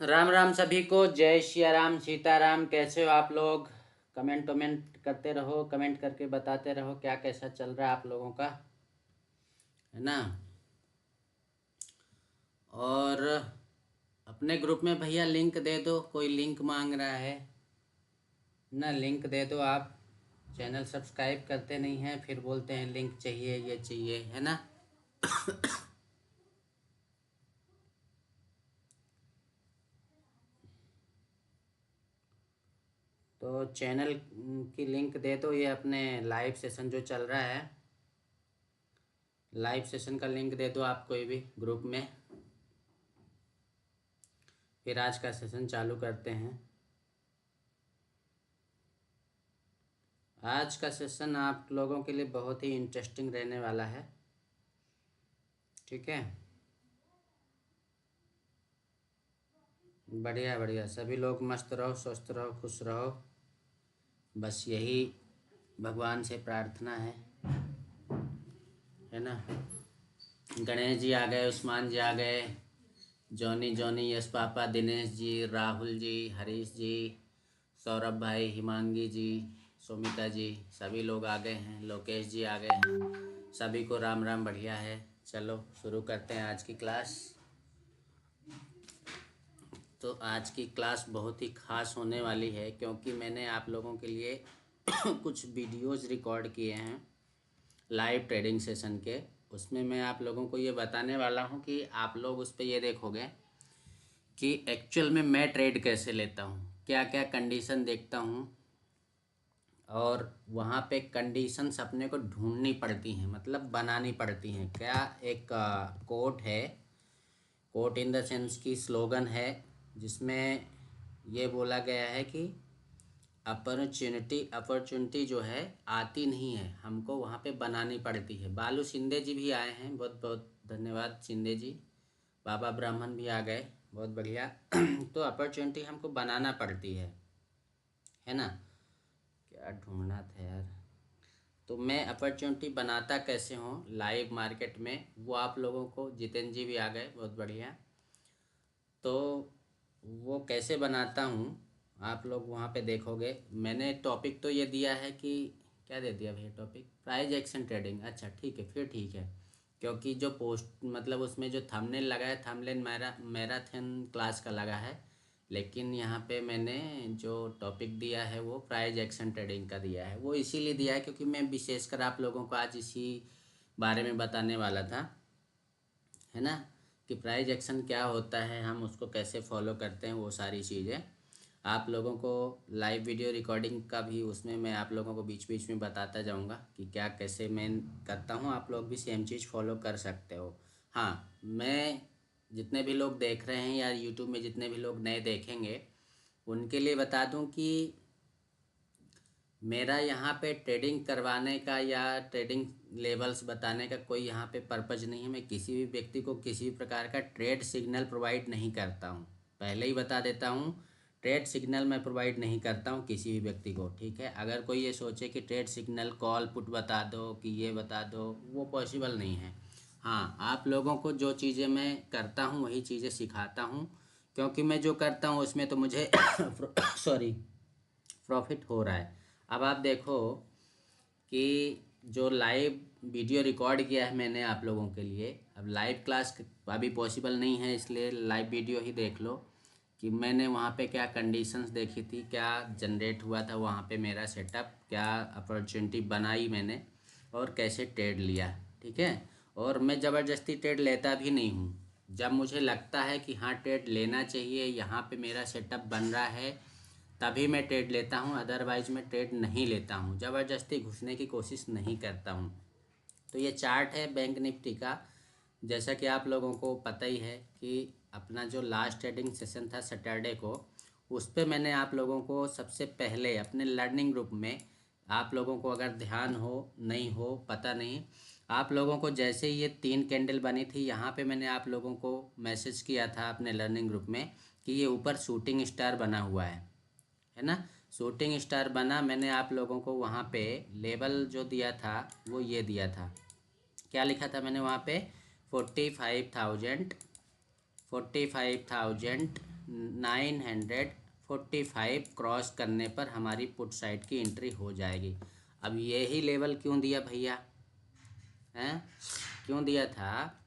राम राम सभी को। जय श्री राम सीताराम। कैसे हो आप लोग? कमेंट करते रहो, कमेंट करके बताते रहो क्या कैसा चल रहा है आप लोगों का, है ना। और अपने ग्रुप में भैया लिंक दे दो, कोई लिंक मांग रहा है ना, लिंक दे दो आप। चैनल सब्सक्राइब करते नहीं हैं, फिर बोलते हैं लिंक चाहिए, ये चाहिए, है ना। तो चैनल की लिंक दे दो। ये अपने लाइव सेशन जो चल रहा है, लाइव सेशन का लिंक दे दो आप कोई भी ग्रुप में, फिर आज का सेशन चालू करते हैं। आज का सेशन आप लोगों के लिए बहुत ही इंटरेस्टिंग रहने वाला है, ठीक है। बढ़िया बढ़िया, सभी लोग मस्त रहो, स्वस्थ रहो, खुश रहो, बस यही भगवान से प्रार्थना है ना। गणेश जी आ गए, उस्मान जी आ गए, जॉनी जॉनी, यश पापा, दिनेश जी, राहुल जी, हरीश जी, सौरभ भाई, हिमांगी जी, सुमिता जी, सभी लोग आ गए हैं, लोकेश जी आ गए हैं। सभी को राम राम। बढ़िया है, चलो शुरू करते हैं आज की क्लास। तो आज की क्लास बहुत ही ख़ास होने वाली है, क्योंकि मैंने आप लोगों के लिए कुछ वीडियोज़ रिकॉर्ड किए हैं लाइव ट्रेडिंग सेशन के। उसमें मैं आप लोगों को ये बताने वाला हूँ कि आप लोग उस पर ये देखोगे कि एक्चुअल में मैं ट्रेड कैसे लेता हूँ, क्या क्या कंडीशन देखता हूँ, और वहाँ पे कंडीशंस अपने को ढूंढनी पड़ती हैं, मतलब बनानी पड़ती हैं। क्या एक कोट है, कोट इन द सेंस की स्लोगन है, जिसमें ये बोला गया है कि अपॉर्चुनिटी जो है आती नहीं है, हमको वहाँ पे बनानी पड़ती है। बालू शिंदे जी भी आए हैं, बहुत बहुत धन्यवाद शिंदे जी। बाबा ब्राह्मण भी आ गए, बहुत बढ़िया। तो अपॉर्चुनिटी हमको बनाना पड़ती है ना। क्या ढूंढना था यार। तो मैं अपॉर्चुनिटी बनाता कैसे हूँ लाइव मार्केट में, वो आप लोगों को, जितेंद्र जी भी आ गए, बहुत बढ़िया। तो वो कैसे बनाता हूँ आप लोग वहाँ पे देखोगे। मैंने टॉपिक तो ये दिया है कि, क्या दे दिया भैया टॉपिक, प्राइज एक्शन ट्रेडिंग। अच्छा ठीक है, फिर ठीक है, क्योंकि जो पोस्ट मतलब उसमें जो थंबनेल लगा है, थंबनेल मैराथन क्लास का लगा है, लेकिन यहाँ पे मैंने जो टॉपिक दिया है वो प्राइज एक्शन ट्रेडिंग का दिया है। वो इसीलिए दिया है क्योंकि मैं विशेषकर आप लोगों को आज इसी बारे में बताने वाला था, है ना, कि प्राइज एक्शन क्या होता है, हम उसको कैसे फॉलो करते हैं, वो सारी चीज़ें आप लोगों को लाइव वीडियो रिकॉर्डिंग का भी उसमें मैं आप लोगों को बीच बीच में बताता जाऊंगा कि क्या कैसे मैं करता हूँ। आप लोग भी सेम चीज़ फॉलो कर सकते हो। हाँ, मैं जितने भी लोग देख रहे हैं या यूट्यूब में जितने भी लोग नए देखेंगे उनके लिए बता दूं कि मेरा यहाँ पे ट्रेडिंग करवाने का या ट्रेडिंग लेवल्स बताने का कोई यहाँ पे पर्पज़ नहीं है। मैं किसी भी व्यक्ति को किसी भी प्रकार का ट्रेड सिग्नल प्रोवाइड नहीं करता हूँ, पहले ही बता देता हूँ। ट्रेड सिग्नल मैं प्रोवाइड नहीं करता हूँ किसी भी व्यक्ति को, ठीक है। अगर कोई ये सोचे कि ट्रेड सिग्नल कॉल पुट बता दो कि ये बता दो, वो पॉसिबल नहीं है। हाँ, आप लोगों को जो चीज़ें मैं करता हूँ वही चीज़ें सिखाता हूँ, क्योंकि मैं जो करता हूँ उसमें तो मुझे सॉरी प्रॉफिट हो रहा है। अब आप देखो कि जो लाइव वीडियो रिकॉर्ड किया है मैंने आप लोगों के लिए, अब लाइव क्लास अभी पॉसिबल नहीं है, इसलिए लाइव वीडियो ही देख लो कि मैंने वहाँ पे क्या कंडीशंस देखी थी, क्या जनरेट हुआ था वहाँ पे मेरा सेटअप, क्या अपॉर्चुनिटी बनाई मैंने, और कैसे ट्रेड लिया, ठीक है। और मैं ज़बरदस्ती ट्रेड लेता भी नहीं हूँ। जब मुझे लगता है कि हाँ ट्रेड लेना चाहिए, यहाँ पे मेरा सेटअप बन रहा है, तभी मैं ट्रेड लेता हूँ, अदरवाइज़ मैं ट्रेड नहीं लेता हूँ, ज़बरदस्ती घुसने की कोशिश नहीं करता हूँ। तो ये चार्ट है बैंक निफ्टी का। जैसा कि आप लोगों को पता ही है कि अपना जो लास्ट ट्रेडिंग सेशन था सैटरडे को, उस पर मैंने आप लोगों को सबसे पहले अपने लर्निंग ग्रुप में, आप लोगों को अगर ध्यान हो नहीं हो पता नहीं, आप लोगों को जैसे ही ये 3 कैंडल बनी थी यहाँ पे मैंने आप लोगों को मैसेज किया था अपने लर्निंग ग्रुप में कि ये ऊपर शूटिंग स्टार बना हुआ है ना। शूटिंग स्टार बना, मैंने आप लोगों को वहाँ पे लेवल जो दिया था वो ये दिया था, क्या लिखा था मैंने वहाँ पे, 45,000, 45,000 945 क्रॉस करने पर हमारी पुट साइड की एंट्री हो जाएगी। अब यही लेवल क्यों दिया भैया, हैं क्यों दिया था?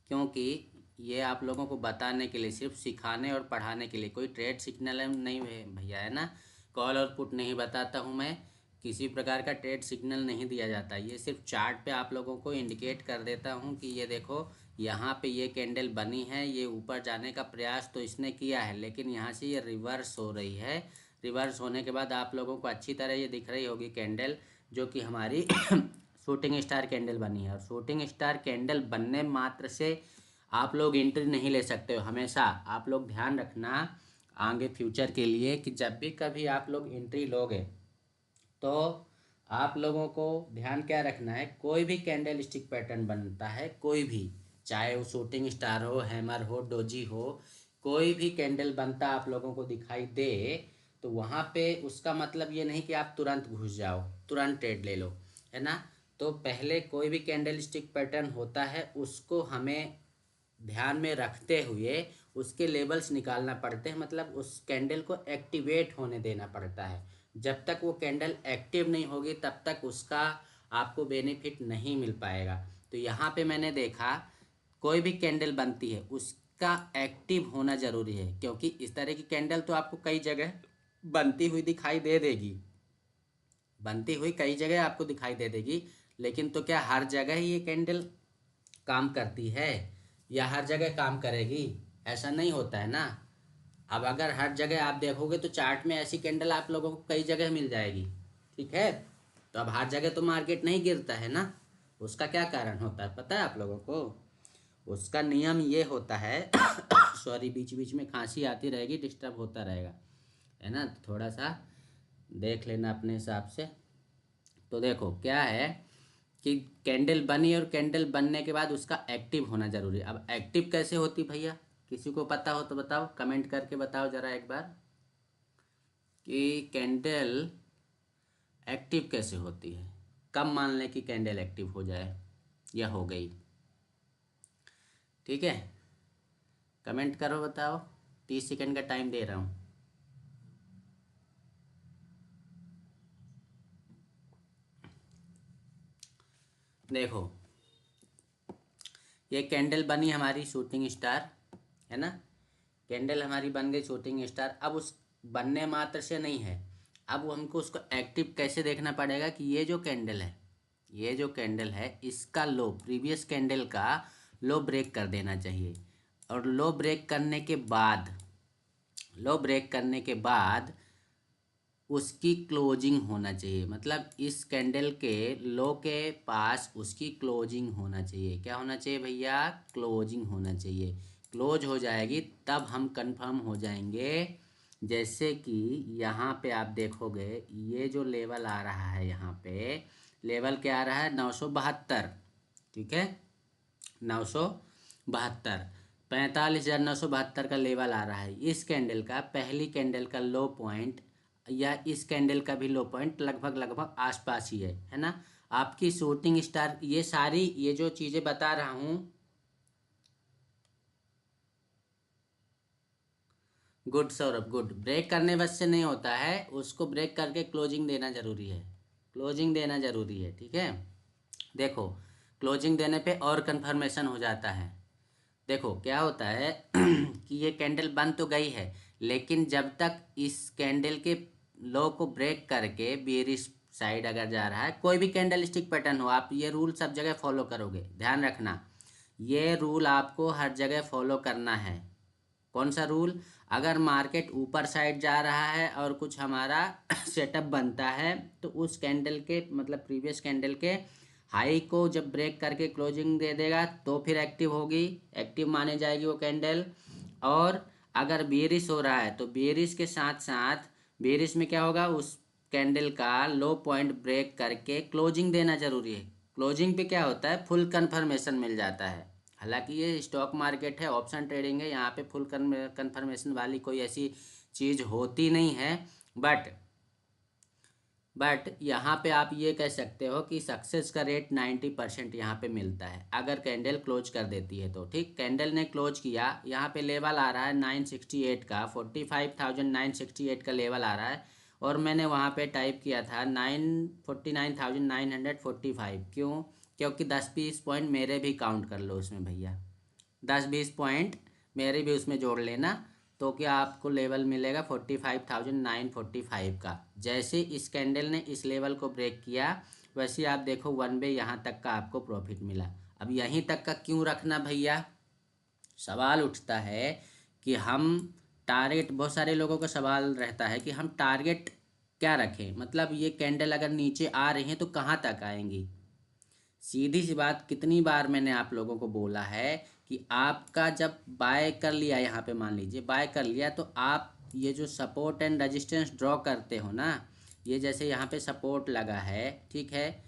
क्योंकि ये आप लोगों को बताने के लिए, सिर्फ सिखाने और पढ़ाने के लिए, कोई ट्रेड सिग्नल नहीं है भैया, है ना। कॉल और पुट नहीं बताता हूँ मैं, किसी प्रकार का ट्रेड सिग्नल नहीं दिया जाता। ये सिर्फ चार्ट पे आप लोगों को इंडिकेट कर देता हूँ कि ये देखो यहाँ पे ये कैंडल बनी है, ये ऊपर जाने का प्रयास तो इसने किया है, लेकिन यहाँ से ये रिवर्स हो रही है। रिवर्स होने के बाद आप लोगों को अच्छी तरह ये दिख रही होगी कैंडल, जो कि हमारी शूटिंग स्टार कैंडल बनी है। और शूटिंग स्टार कैंडल बनने मात्र से आप लोग एंट्री नहीं ले सकते हो। हमेशा आप लोग ध्यान रखना आगे फ्यूचर के लिए कि जब भी कभी आप लोग एंट्री लोगे तो आप लोगों को ध्यान क्या रखना है, कोई भी कैंडल स्टिक पैटर्न बनता है, कोई भी, चाहे वो शूटिंग स्टार हो, हैमर हो, डोजी हो, कोई भी कैंडल बनता आप लोगों को दिखाई दे, तो वहाँ पे उसका मतलब ये नहीं कि आप तुरंत घुस जाओ, तुरंत ट्रेड ले लो, है ना। तो पहले कोई भी कैंडल स्टिक पैटर्न होता है उसको हमें ध्यान में रखते हुए उसके लेवल्स निकालना पड़ते हैं, मतलब उस कैंडल को एक्टिवेट होने देना पड़ता है। जब तक वो कैंडल एक्टिव नहीं होगी तब तक उसका आपको बेनिफिट नहीं मिल पाएगा। तो यहाँ पे मैंने देखा कोई भी कैंडल बनती है उसका एक्टिव होना ज़रूरी है, क्योंकि इस तरह की कैंडल तो आपको कई जगह बनती हुई दिखाई दे देगी, बनती हुई कई जगह आपको दिखाई दे देगी, लेकिन तो क्या हर जगह ही ये कैंडल काम करती है या हर जगह काम करेगी? ऐसा नहीं होता है ना। अब अगर हर जगह आप देखोगे तो चार्ट में ऐसी कैंडल आप लोगों को कई जगह मिल जाएगी, ठीक है। तो अब हर जगह तो मार्केट नहीं गिरता है ना, उसका क्या कारण होता है पता है आप लोगों को? उसका नियम ये होता है सॉरी, बीच बीच में खांसी आती रहेगी, डिस्टर्ब होता रहेगा, है ना, तो थोड़ा सा देख लेना अपने हिसाब से। तो देखो क्या है कि कैंडल बनी और कैंडल बनने के बाद उसका एक्टिव होना जरूरी है। अब एक्टिव कैसे होती भैया, किसी को पता हो तो बताओ, कमेंट करके बताओ ज़रा एक बार कि कैंडल एक्टिव कैसे होती है, कब मान लें कि कैंडल एक्टिव हो जाए या हो गई, ठीक है। कमेंट करो बताओ, 30 सेकंड का टाइम दे रहा हूँ। देखो ये कैंडल बनी हमारी शूटिंग स्टार, है ना, कैंडल हमारी बन गई शूटिंग स्टार। अब उस बनने मात्र से नहीं है, अब हमको उसको एक्टिव कैसे देखना पड़ेगा कि ये जो कैंडल है, ये जो कैंडल है इसका लो, प्रीवियस कैंडल का लो ब्रेक कर देना चाहिए। और लो ब्रेक करने के बाद, लो ब्रेक करने के बाद उसकी क्लोजिंग होना चाहिए, मतलब इस कैंडल के लो के पास उसकी क्लोजिंग होना चाहिए। क्या होना चाहिए भैया? क्लोजिंग होना चाहिए। क्लोज हो जाएगी तब हम कंफर्म हो जाएंगे। जैसे कि यहाँ पे आप देखोगे ये जो लेवल आ रहा है, यहाँ पे लेवल क्या आ रहा है? 972, ठीक है, 972, 45,972 का लेवल आ रहा है। इस कैंडल का, पहली कैंडल का लो पॉइंट या इस कैंडल का भी लो पॉइंट लगभग लगभग आसपास ही है ना। आपकी शूटिंग स्टार, ये सारी ये जो चीज़ें बता रहा हूँ, गुड सौरभ गुड, ब्रेक करने बस से नहीं होता है, उसको ब्रेक करके क्लोजिंग देना ज़रूरी है, क्लोजिंग देना ज़रूरी है, ठीक है। देखो क्लोजिंग देने पे और कंफर्मेशन हो जाता है। देखो क्या होता है कि ये कैंडल बन तो गई है, लेकिन जब तक इस कैंडल के लो को ब्रेक करके बेयरिश साइड अगर जा रहा है, कोई भी कैंडल स्टिक पैटर्न हो, आप ये रूल सब जगह फॉलो करोगे, ध्यान रखना, ये रूल आपको हर जगह फॉलो करना है। कौन सा रूल? अगर मार्केट ऊपर साइड जा रहा है और कुछ हमारा सेटअप बनता है तो उस कैंडल के, मतलब प्रीवियस कैंडल के हाई को जब ब्रेक करके क्लोजिंग दे देगा तो फिर एक्टिव होगी, एक्टिव माने जाएगी वो कैंडल। और अगर बेयरिश हो रहा है तो बेयरिश के साथ साथ, बेयरिश में क्या होगा, उस कैंडल का लो पॉइंट ब्रेक करके क्लोजिंग देना जरूरी है। क्लोजिंग पे क्या होता है? फुल कन्फर्मेशन मिल जाता है। हालांकि ये स्टॉक मार्केट है, ऑप्शन ट्रेडिंग है, यहाँ पे फुल कन्फर्मेशन वाली कोई ऐसी चीज़ होती नहीं है, बट बट यहाँ पे आप ये कह सकते हो कि सक्सेस का रेट 90% यहाँ पे मिलता है अगर कैंडल क्लोज कर देती है तो। ठीक, कैंडल ने क्लोज किया, यहाँ पे लेवल आ रहा है 968 का, 45,968 का लेवल आ रहा है, और मैंने वहाँ पे टाइप किया था 949,945। क्यों? क्योंकि 10-20 पॉइंट मेरे भी काउंट कर लो उसमें भैया, 10-20 पॉइंट मेरे भी उसमें जोड़ लेना, तो क्या आपको लेवल मिलेगा 45,945 का। जैसे इस कैंडल ने इस लेवल को ब्रेक किया, वैसे आप देखो 1 वे यहाँ तक का आपको प्रॉफिट मिला। अब यहीं तक का क्यों रखना भैया? सवाल उठता है कि हम टारगेट, बहुत सारे लोगों का सवाल रहता है कि हम टारगेट क्या रखें, मतलब ये कैंडल अगर नीचे आ रही हैं तो कहाँ तक आएंगी। सीधी सी बात, कितनी बार मैंने आप लोगों को बोला है कि आपका जब बाय कर लिया, यहाँ पे मान लीजिए बाय कर लिया, तो आप ये जो सपोर्ट एंड रेजिस्टेंस ड्रॉ करते हो ना, ये जैसे यहाँ पे सपोर्ट लगा है, ठीक है,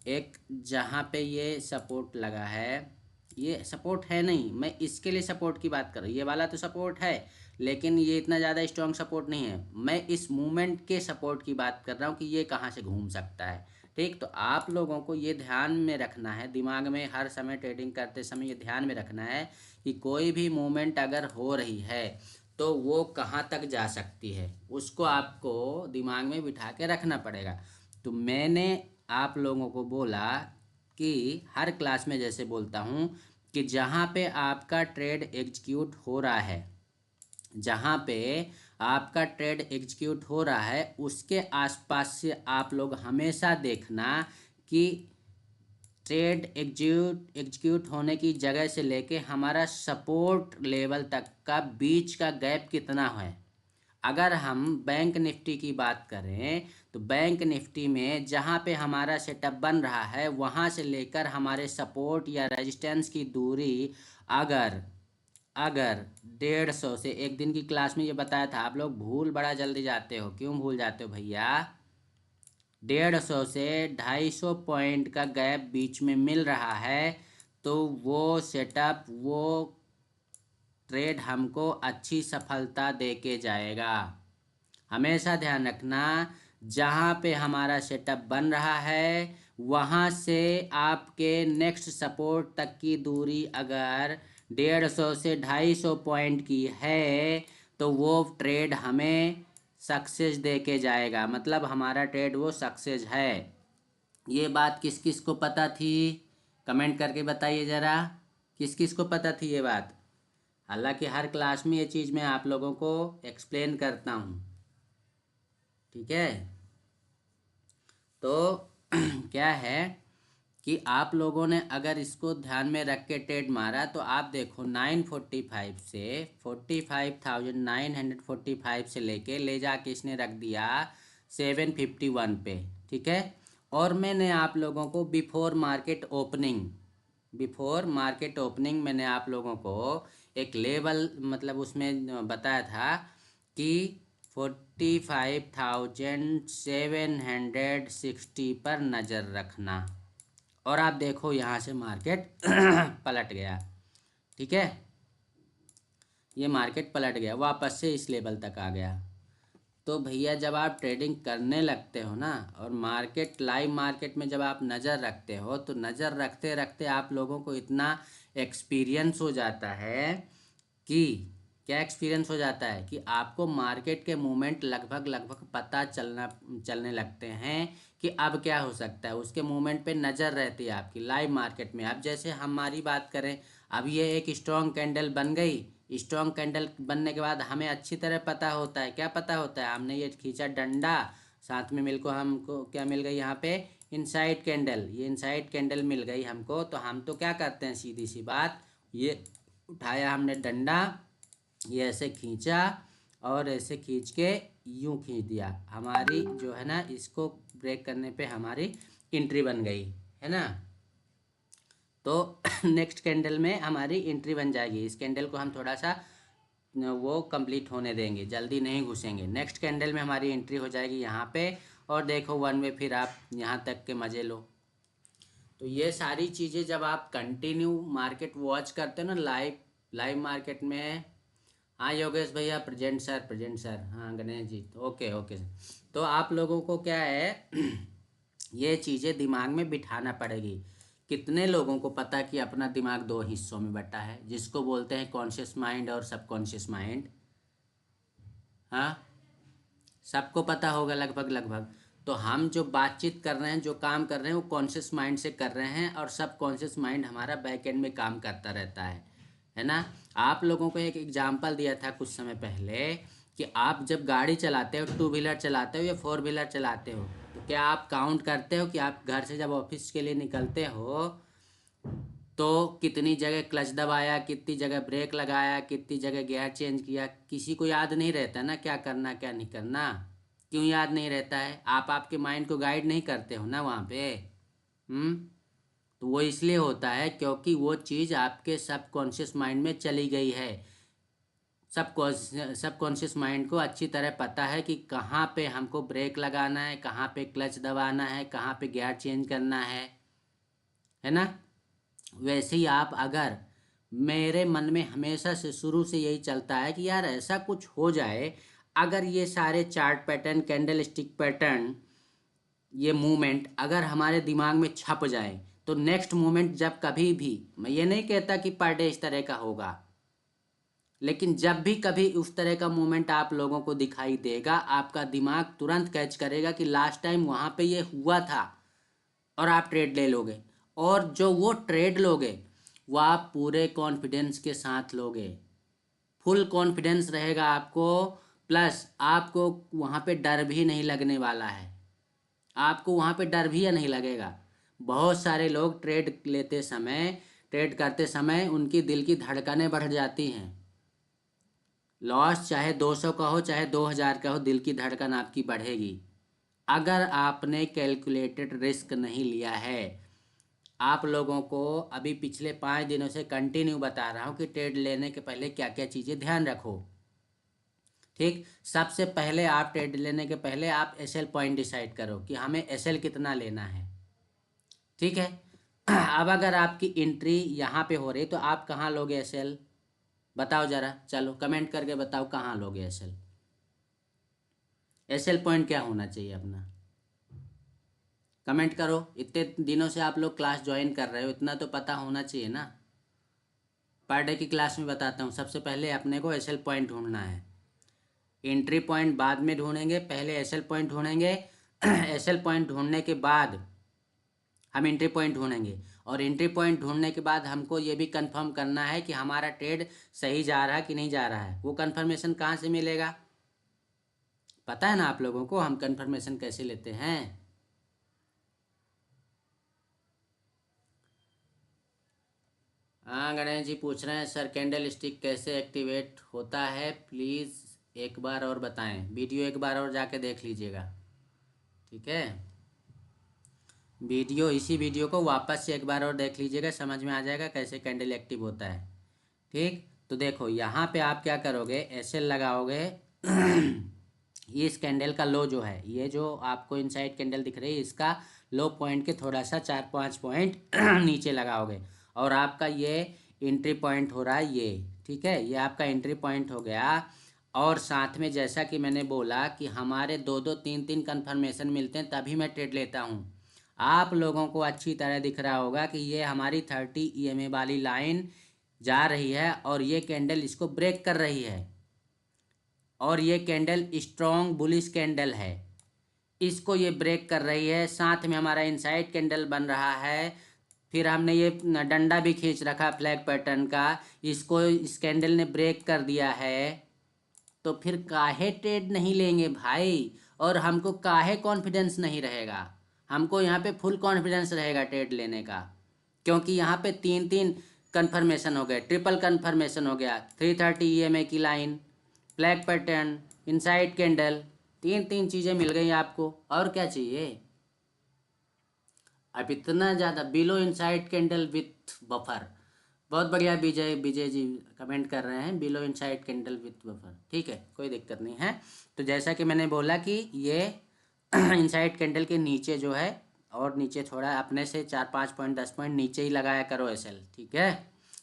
एक जहाँ पे ये सपोर्ट लगा है, ये सपोर्ट है नहीं, मैं इसके लिए सपोर्ट की बात कर रहा हूँ, ये वाला तो सपोर्ट है लेकिन ये इतना ज़्यादा स्ट्रॉन्ग सपोर्ट नहीं है, मैं इस मूवमेंट के सपोर्ट की बात कर रहा हूँ कि ये कहाँ से घूम सकता है। ठीक, तो आप लोगों को ये ध्यान में रखना है, दिमाग में हर समय ट्रेडिंग करते समय ये ध्यान में रखना है कि कोई भी मूवमेंट अगर हो रही है तो वो कहाँ तक जा सकती है, उसको आपको दिमाग में बिठा के रखना पड़ेगा। तो मैंने आप लोगों को बोला कि हर क्लास में जैसे बोलता हूँ कि जहाँ पे आपका ट्रेड एग्जीक्यूट हो रहा है, जहाँ पे आपका ट्रेड एग्जीक्यूट हो रहा है उसके आसपास से आप लोग हमेशा देखना कि ट्रेड एग्जीक्यूट होने की जगह से लेके हमारा सपोर्ट लेवल तक का बीच का गैप कितना है। अगर हम बैंक निफ्टी की बात करें तो बैंक निफ्टी में जहाँ पे हमारा सेटअप बन रहा है वहाँ से लेकर हमारे सपोर्ट या रेजिस्टेंस की दूरी, अगर अगर 150 से, एक दिन की क्लास में ये बताया था, आप लोग भूल बड़ा जल्दी जाते हो, क्यों भूल जाते हो भैया? 150 से 250 पॉइंट का गैप बीच में मिल रहा है, तो वो सेटअप, वो ट्रेड हमको अच्छी सफलता दे के जाएगा। हमेशा ध्यान रखना, जहाँ पे हमारा सेटअप बन रहा है वहाँ से आपके नेक्स्ट सपोर्ट तक की दूरी अगर 150 से 250 पॉइंट की है तो वो ट्रेड हमें सक्सेस दे के जाएगा, मतलब हमारा ट्रेड वो सक्सेस है। ये बात किस किस को पता थी? कमेंट करके बताइए ज़रा, किस किस को पता थी ये बात? हालांकि हर क्लास में ये चीज़ मैं आप लोगों को एक्सप्लेन करता हूँ, ठीक है। तो क्या है कि आप लोगों ने अगर इसको ध्यान में रख के ट्रेड मारा तो आप देखो 945 से 45,945 से लेके ले जाके इसने रख दिया 751 पे, ठीक है। और मैंने आप लोगों को बिफोर मार्केट ओपनिंग मैंने आप लोगों को एक लेवल, मतलब उसमें बताया था कि 45,760 पर नज़र रखना, और आप देखो यहाँ से मार्केट पलट गया, ठीक है, ये मार्केट पलट गया, वापस से इस लेवल तक आ गया। तो भैया जब आप ट्रेडिंग करने लगते हो ना, और मार्केट, लाइव मार्केट में जब आप नज़र रखते हो तो नज़र रखते रखते आप लोगों को इतना एक्सपीरियंस हो जाता है कि, क्या एक्सपीरियंस हो जाता है कि आपको मार्केट के मूवमेंट लगभग लगभग पता चलने लगते हैं कि अब क्या हो सकता है, उसके मूवमेंट पे नज़र रहती है आपकी लाइव मार्केट में। अब जैसे हमारी बात करें, अब ये एक स्ट्रॉन्ग कैंडल बन गई, स्ट्रॉन्ग कैंडल बनने के बाद हमें अच्छी तरह पता होता है, क्या पता होता है, हमने ये खींचा डंडा, साथ में मिलको हमको क्या मिल गई यहाँ पे, इनसाइड कैंडल, ये इनसाइड कैंडल मिल गई हमको, तो हम तो क्या करते हैं, सीधी सी बात, ये उठाया हमने डंडा, ये ऐसे खींचा और ऐसे खींच के यूं खींच दिया, हमारी जो है ना, इसको ब्रेक करने पे हमारी एंट्री बन गई, है ना। तो नेक्स्ट कैंडल में हमारी एंट्री बन जाएगी, इस कैंडल को हम थोड़ा सा वो कंप्लीट होने देंगे, जल्दी नहीं घुसेंगे, नेक्स्ट कैंडल में हमारी एंट्री हो जाएगी यहाँ पे, और देखो 1 वे फिर आप यहाँ तक के मज़े लो। तो ये सारी चीज़ें जब आप कंटिन्यू मार्केट वॉच करते हो ना, लाइव मार्केट में हाँ योगेश भैया, प्रेजेंट सर, प्रेजेंट सर। हाँ Ganesh ji, okay okay sir. तो आप लोगों को क्या है ये चीज़ें दिमाग में बिठाना पड़ेगी। कितने लोगों को पता कि अपना दिमाग दो हिस्सों में बटा है, जिसको बोलते हैं कॉन्शियस माइंड और सबकॉन्शियस माइंड। हाँ, सबको पता होगा लगभग लगभग। तो हम जो बातचीत कर रहे हैं, जो काम कर रहे हैं, वो कॉन्शियस माइंड से कर रहे हैं, और सब कॉन्शियस माइंड हमारा बैक एंड में काम करता रहता है ना। आप लोगों को एक एग्जांपल दिया था कुछ समय पहले कि आप जब गाड़ी चलाते हो, टू व्हीलर चलाते हो या फोर व्हीलर चलाते हो, तो क्या आप काउंट करते हो कि आप घर से जब ऑफिस के लिए निकलते हो तो कितनी जगह क्लच दबाया, कितनी जगह ब्रेक लगाया, कितनी जगह गियर चेंज किया? किसी को याद नहीं रहता ना क्या करना क्या नहीं करना। क्यों याद नहीं रहता है? आप आपके माइंड को गाइड नहीं करते हो ना वहाँ पे। हम्म। तो वो इसलिए होता है क्योंकि वो चीज़ आपके सबकॉन्शियस माइंड में चली गई है। सबकॉन्शियस माइंड को अच्छी तरह पता है कि कहाँ पे हमको ब्रेक लगाना है, कहाँ पे क्लच दबाना है, कहाँ पे गियर चेंज करना है ना। वैसे ही आप अगर, मेरे मन में हमेशा से शुरू से यही चलता है कि यार ऐसा कुछ हो जाए, अगर ये सारे chart pattern, candle stick pattern, ये मूवमेंट अगर हमारे दिमाग में छप जाए, तो नेक्स्ट मूवमेंट जब कभी भी, मैं ये नहीं कहता कि पर डे इस तरह का होगा, लेकिन जब भी कभी उस तरह का मूवमेंट आप लोगों को दिखाई देगा, आपका दिमाग तुरंत कैच करेगा कि लास्ट टाइम वहाँ पे ये हुआ था, और आप ट्रेड ले लोगे। और जो वो ट्रेड लोगे वो आप पूरे कॉन्फिडेंस के साथ लोगे, फुल कॉन्फिडेंस रहेगा आपको। प्लस आपको वहाँ पे डर भी नहीं लगने वाला है, आपको वहाँ पे डर भी या नहीं लगेगा। बहुत सारे लोग ट्रेड लेते समय, ट्रेड करते समय उनकी दिल की धड़कनें बढ़ जाती हैं। लॉस चाहे 200 का हो चाहे 2000 का हो, दिल की धड़कन आपकी बढ़ेगी। अगर आपने कैलकुलेटेड रिस्क नहीं लिया है। आप लोगों को अभी पिछले 5 दिनों से कंटिन्यू बता रहा हूँ कि ट्रेड लेने के पहले क्या क्या चीज़ें ध्यान रखो। ठीक, सबसे पहले आप ट्रेड लेने के पहले आप एसएल पॉइंट डिसाइड करो कि हमें एसएल कितना लेना है। ठीक है। अब अगर आपकी एंट्री यहाँ पे हो रही तो आप कहाँ लोगे एसएल? बताओ ज़रा, चलो कमेंट करके बताओ कहाँ लोगे एसएल। एसएल पॉइंट क्या होना चाहिए अपना? कमेंट करो। इतने दिनों से आप लोग क्लास ज्वाइन कर रहे हो, इतना तो पता होना चाहिए ना। पर डे की क्लास में बताता हूँ। सबसे पहले अपने को एसएल पॉइंट ढूंढना है। एंट्री पॉइंट बाद में ढूंढेंगे, पहले एसएल पॉइंट ढूंढेंगे। एसएल पॉइंट ढूंढने के बाद हम एंट्री पॉइंट ढूंढेंगे, और एंट्री पॉइंट ढूंढने के बाद हमको ये भी कंफर्म करना है कि हमारा ट्रेड सही जा रहा है कि नहीं जा रहा है। वो कंफर्मेशन कहाँ से मिलेगा? पता है ना आप लोगों को हम कंफर्मेशन कैसे लेते हैं? हाँ, गणेश जी पूछ रहे हैं सर कैंडल स्टिक कैसे एक्टिवेट होता है, प्लीज़ एक बार और बताएं। वीडियो एक बार और जाके देख लीजिएगा, ठीक है। इसी वीडियो को वापस से एक बार और देख लीजिएगा, समझ में आ जाएगा कैसे कैंडल एक्टिव होता है। ठीक, तो देखो यहाँ पे आप क्या करोगे, एसएल लगाओगे। ये इस कैंडल का लो जो है, ये जो आपको इनसाइड कैंडल दिख रही है, इसका लो पॉइंट के थोड़ा सा 4-5 पॉइंट नीचे लगाओगे, और आपका ये एंट्री पॉइंट हो रहा है ये। ठीक है, ये आपका एंट्री पॉइंट हो गया। और साथ में जैसा कि मैंने बोला कि हमारे 2-2 3-3 कन्फर्मेशन मिलते हैं तभी मैं ट्रेड लेता हूँ। आप लोगों को अच्छी तरह दिख रहा होगा कि ये हमारी 30 EMA वाली लाइन जा रही है, और ये कैंडल इसको ब्रेक कर रही है, और ये कैंडल स्ट्रॉन्ग बुलिश कैंडल है, इसको ये ब्रेक कर रही है। साथ में हमारा इनसाइड कैंडल बन रहा है। फिर हमने ये डंडा भी खींच रखा फ्लैग पैटर्न का, इसको इस कैंडल ने ब्रेक कर दिया है। तो फिर काहे ट्रेड नहीं लेंगे भाई? और हमको काहे कॉन्फिडेंस नहीं रहेगा? हमको यहाँ पे फुल कॉन्फिडेंस रहेगा ट्रेड लेने का, क्योंकि यहाँ पे 3-3 कन्फर्मेशन हो गए, ट्रिपल कन्फर्मेशन हो गया। 330 EMA की line, flag pattern, inside candle, 3-3 चीज़ें मिल गई आपको, और क्या चाहिए? अब इतना ज़्यादा below inside candle with buffer, बहुत बढ़िया। विजय विजय जी कमेंट कर रहे हैं below inside candle with buffer, ठीक है, कोई दिक्कत नहीं है। तो जैसा कि मैंने बोला कि ये इनसाइड कैंडल के नीचे जो है, और नीचे थोड़ा अपने से 4-5 पॉइंट 10 पॉइंट नीचे ही लगाया करो एसएल, ठीक है।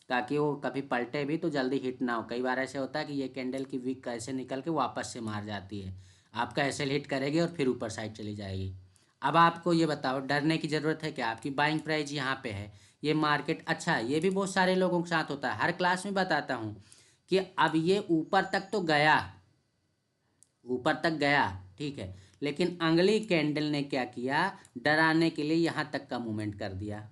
ताकि वो कभी पलटे भी तो जल्दी हिट ना हो। कई बार ऐसे होता है कि ये कैंडल की विक कैसे निकल के वापस से मार जाती है, आपका एसएल हिट करेगी और फिर ऊपर साइड चली जाएगी। अब आपको ये बताओ डरने की ज़रूरत है क्या? आपकी बाइंग प्राइस यहाँ पे है, ये मार्केट अच्छा, ये भी बहुत सारे लोगों के साथ होता है, हर क्लास में बताता हूँ कि अब ये ऊपर तक तो गया, ऊपर तक गया, ठीक है, लेकिन अगली कैंडल ने क्या किया, डराने के लिए यहाँ तक का मूवमेंट कर दिया।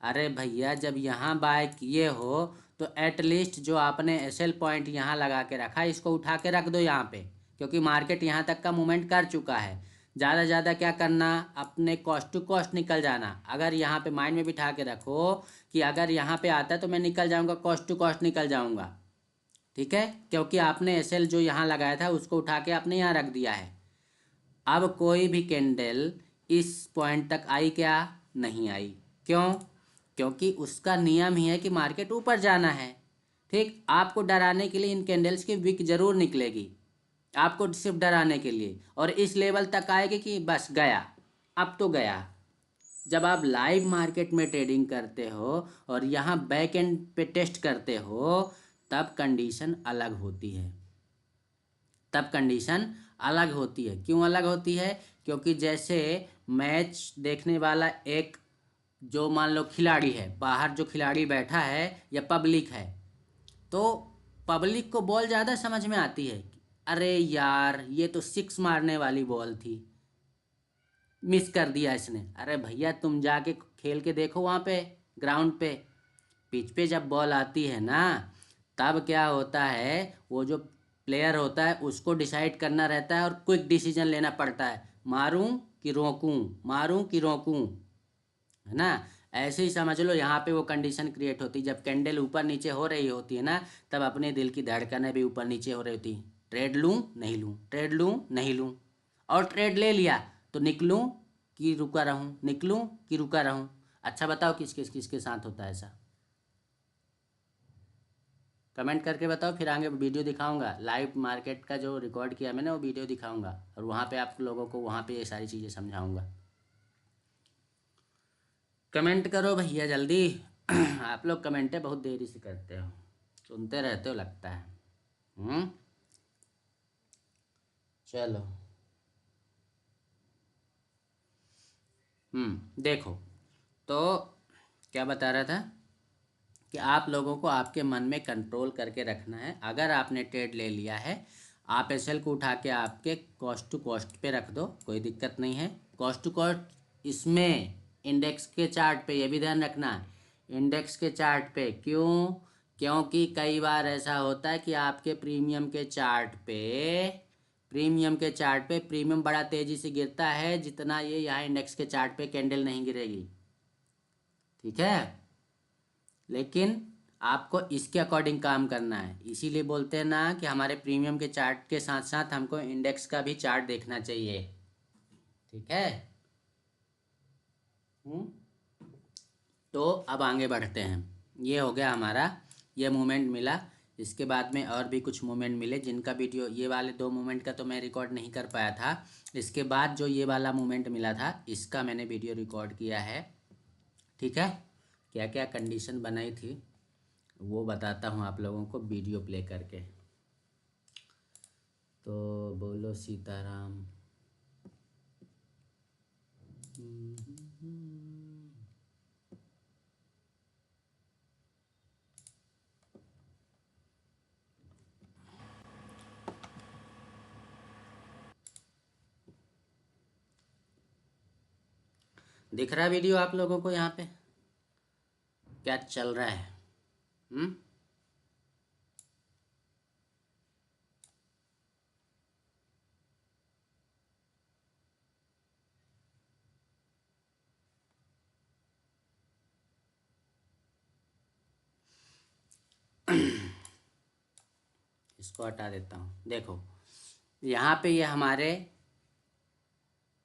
अरे भैया जब यहाँ बाय किए हो तो एटलीस्ट जो आपने एसएल पॉइंट यहाँ लगा के रखा है इसको उठा के रख दो यहाँ पे, क्योंकि मार्केट यहाँ तक का मूवमेंट कर चुका है। ज़्यादा ज़्यादा क्या करना, अपने कॉस्ट टू कॉस्ट निकल जाना। अगर यहाँ पे माइंड में बिठा के रखो कि अगर यहाँ पे आता है तो मैं निकल जाऊँगा, कॉस्ट टू कॉस्ट निकल जाऊँगा, ठीक है, क्योंकि आपने एसएल जो यहाँ लगाया था उसको उठा के आपने यहाँ रख दिया है। अब कोई भी कैंडल इस पॉइंट तक आई क्या? नहीं आई। क्यों? क्योंकि उसका नियम ही है कि मार्केट ऊपर जाना है। ठीक, आपको डराने के लिए इन कैंडल्स की विक जरूर निकलेगी, आपको सिर्फ डराने के लिए, और इस लेवल तक आएगी कि बस गया, अब तो गया। जब आप लाइव मार्केट में ट्रेडिंग करते हो और यहाँ बैक एंड पे टेस्ट करते हो तब कंडीशन अलग होती है, तब कंडीशन अलग होती है। क्यों अलग होती है? क्योंकि जैसे मैच देखने वाला एक जो मान लो खिलाड़ी है, बाहर जो खिलाड़ी बैठा है या पब्लिक है, तो पब्लिक को बॉल ज़्यादा समझ में आती है, अरे यार ये तो सिक्स मारने वाली बॉल थी, मिस कर दिया इसने। अरे भैया तुम जाके खेल के देखो वहाँ पे ग्राउंड पे, पिच पे जब बॉल आती है ना तब क्या होता है, वो जो प्लेयर होता है उसको डिसाइड करना रहता है और क्विक डिसीजन लेना पड़ता है, मारूं कि रोकूं, मारूं कि रोकूं, है ना। ऐसे ही समझ लो यहाँ पे वो कंडीशन क्रिएट होती है, जब कैंडल ऊपर नीचे हो रही होती है ना तब अपने दिल की धड़कनें भी ऊपर नीचे हो रही होती, ट्रेड लूँ नहीं लूँ, ट्रेड लूँ नहीं लूँ, और ट्रेड ले लिया तो निकलूँ कि रुका रहूँ, निकलूँ कि रुका रहूँ। अच्छा बताओ किसके साथ होता है ऐसा? कमेंट करके बताओ, फिर आगे वीडियो दिखाऊंगा, लाइव मार्केट का जो रिकॉर्ड किया मैंने वो वीडियो दिखाऊंगा और वहाँ पे आप लोगों को वहाँ पे ये सारी चीज़ें समझाऊंगा। कमेंट करो भैया जल्दी। आप लोग कमेंटें बहुत देरी से करते हो, सुनते रहते हो लगता है। चलो। देखो, तो क्या बता रहा था कि आप लोगों को आपके मन में कंट्रोल करके रखना है। अगर आपने ट्रेड ले लिया है, आप एसएल को उठा के आपके कॉस्ट टू कॉस्ट पे रख दो, कोई दिक्कत नहीं है। कॉस्ट टू कॉस्ट इसमें इंडेक्स के चार्ट पे, ये भी ध्यान रखना, इंडेक्स के चार्ट पे। क्यों? क्योंकि कई बार ऐसा होता है कि आपके प्रीमियम के चार्ट पे प्रीमियम बड़ा तेज़ी से गिरता है, जितना ये यहाँ इंडेक्स के चार्ट पे कैंडल नहीं गिरेगी, ठीक है। लेकिन आपको इसके अकॉर्डिंग काम करना है, इसीलिए बोलते हैं ना कि हमारे प्रीमियम के चार्ट के साथ साथ हमको इंडेक्स का भी चार्ट देखना चाहिए, ठीक है। हम्म तो अब आगे बढ़ते हैं। ये हो गया हमारा, ये मूवमेंट मिला, इसके बाद में और भी कुछ मूवमेंट मिले जिनका वीडियो, ये वाले दो मूवमेंट का तो मैं रिकॉर्ड नहीं कर पाया था। इसके बाद जो ये वाला मूवमेंट मिला था इसका मैंने वीडियो रिकॉर्ड किया है, ठीक है। क्या क्या कंडीशन बनाई थी वो बताता हूँ आप लोगों को वीडियो प्ले करके। तो बोलो सीताराम। दिख रहा है वीडियो आप लोगों को यहाँ पे क्या चल रहा है? हम्म इसको हटा देता हूँ। देखो यहाँ पे ये हमारे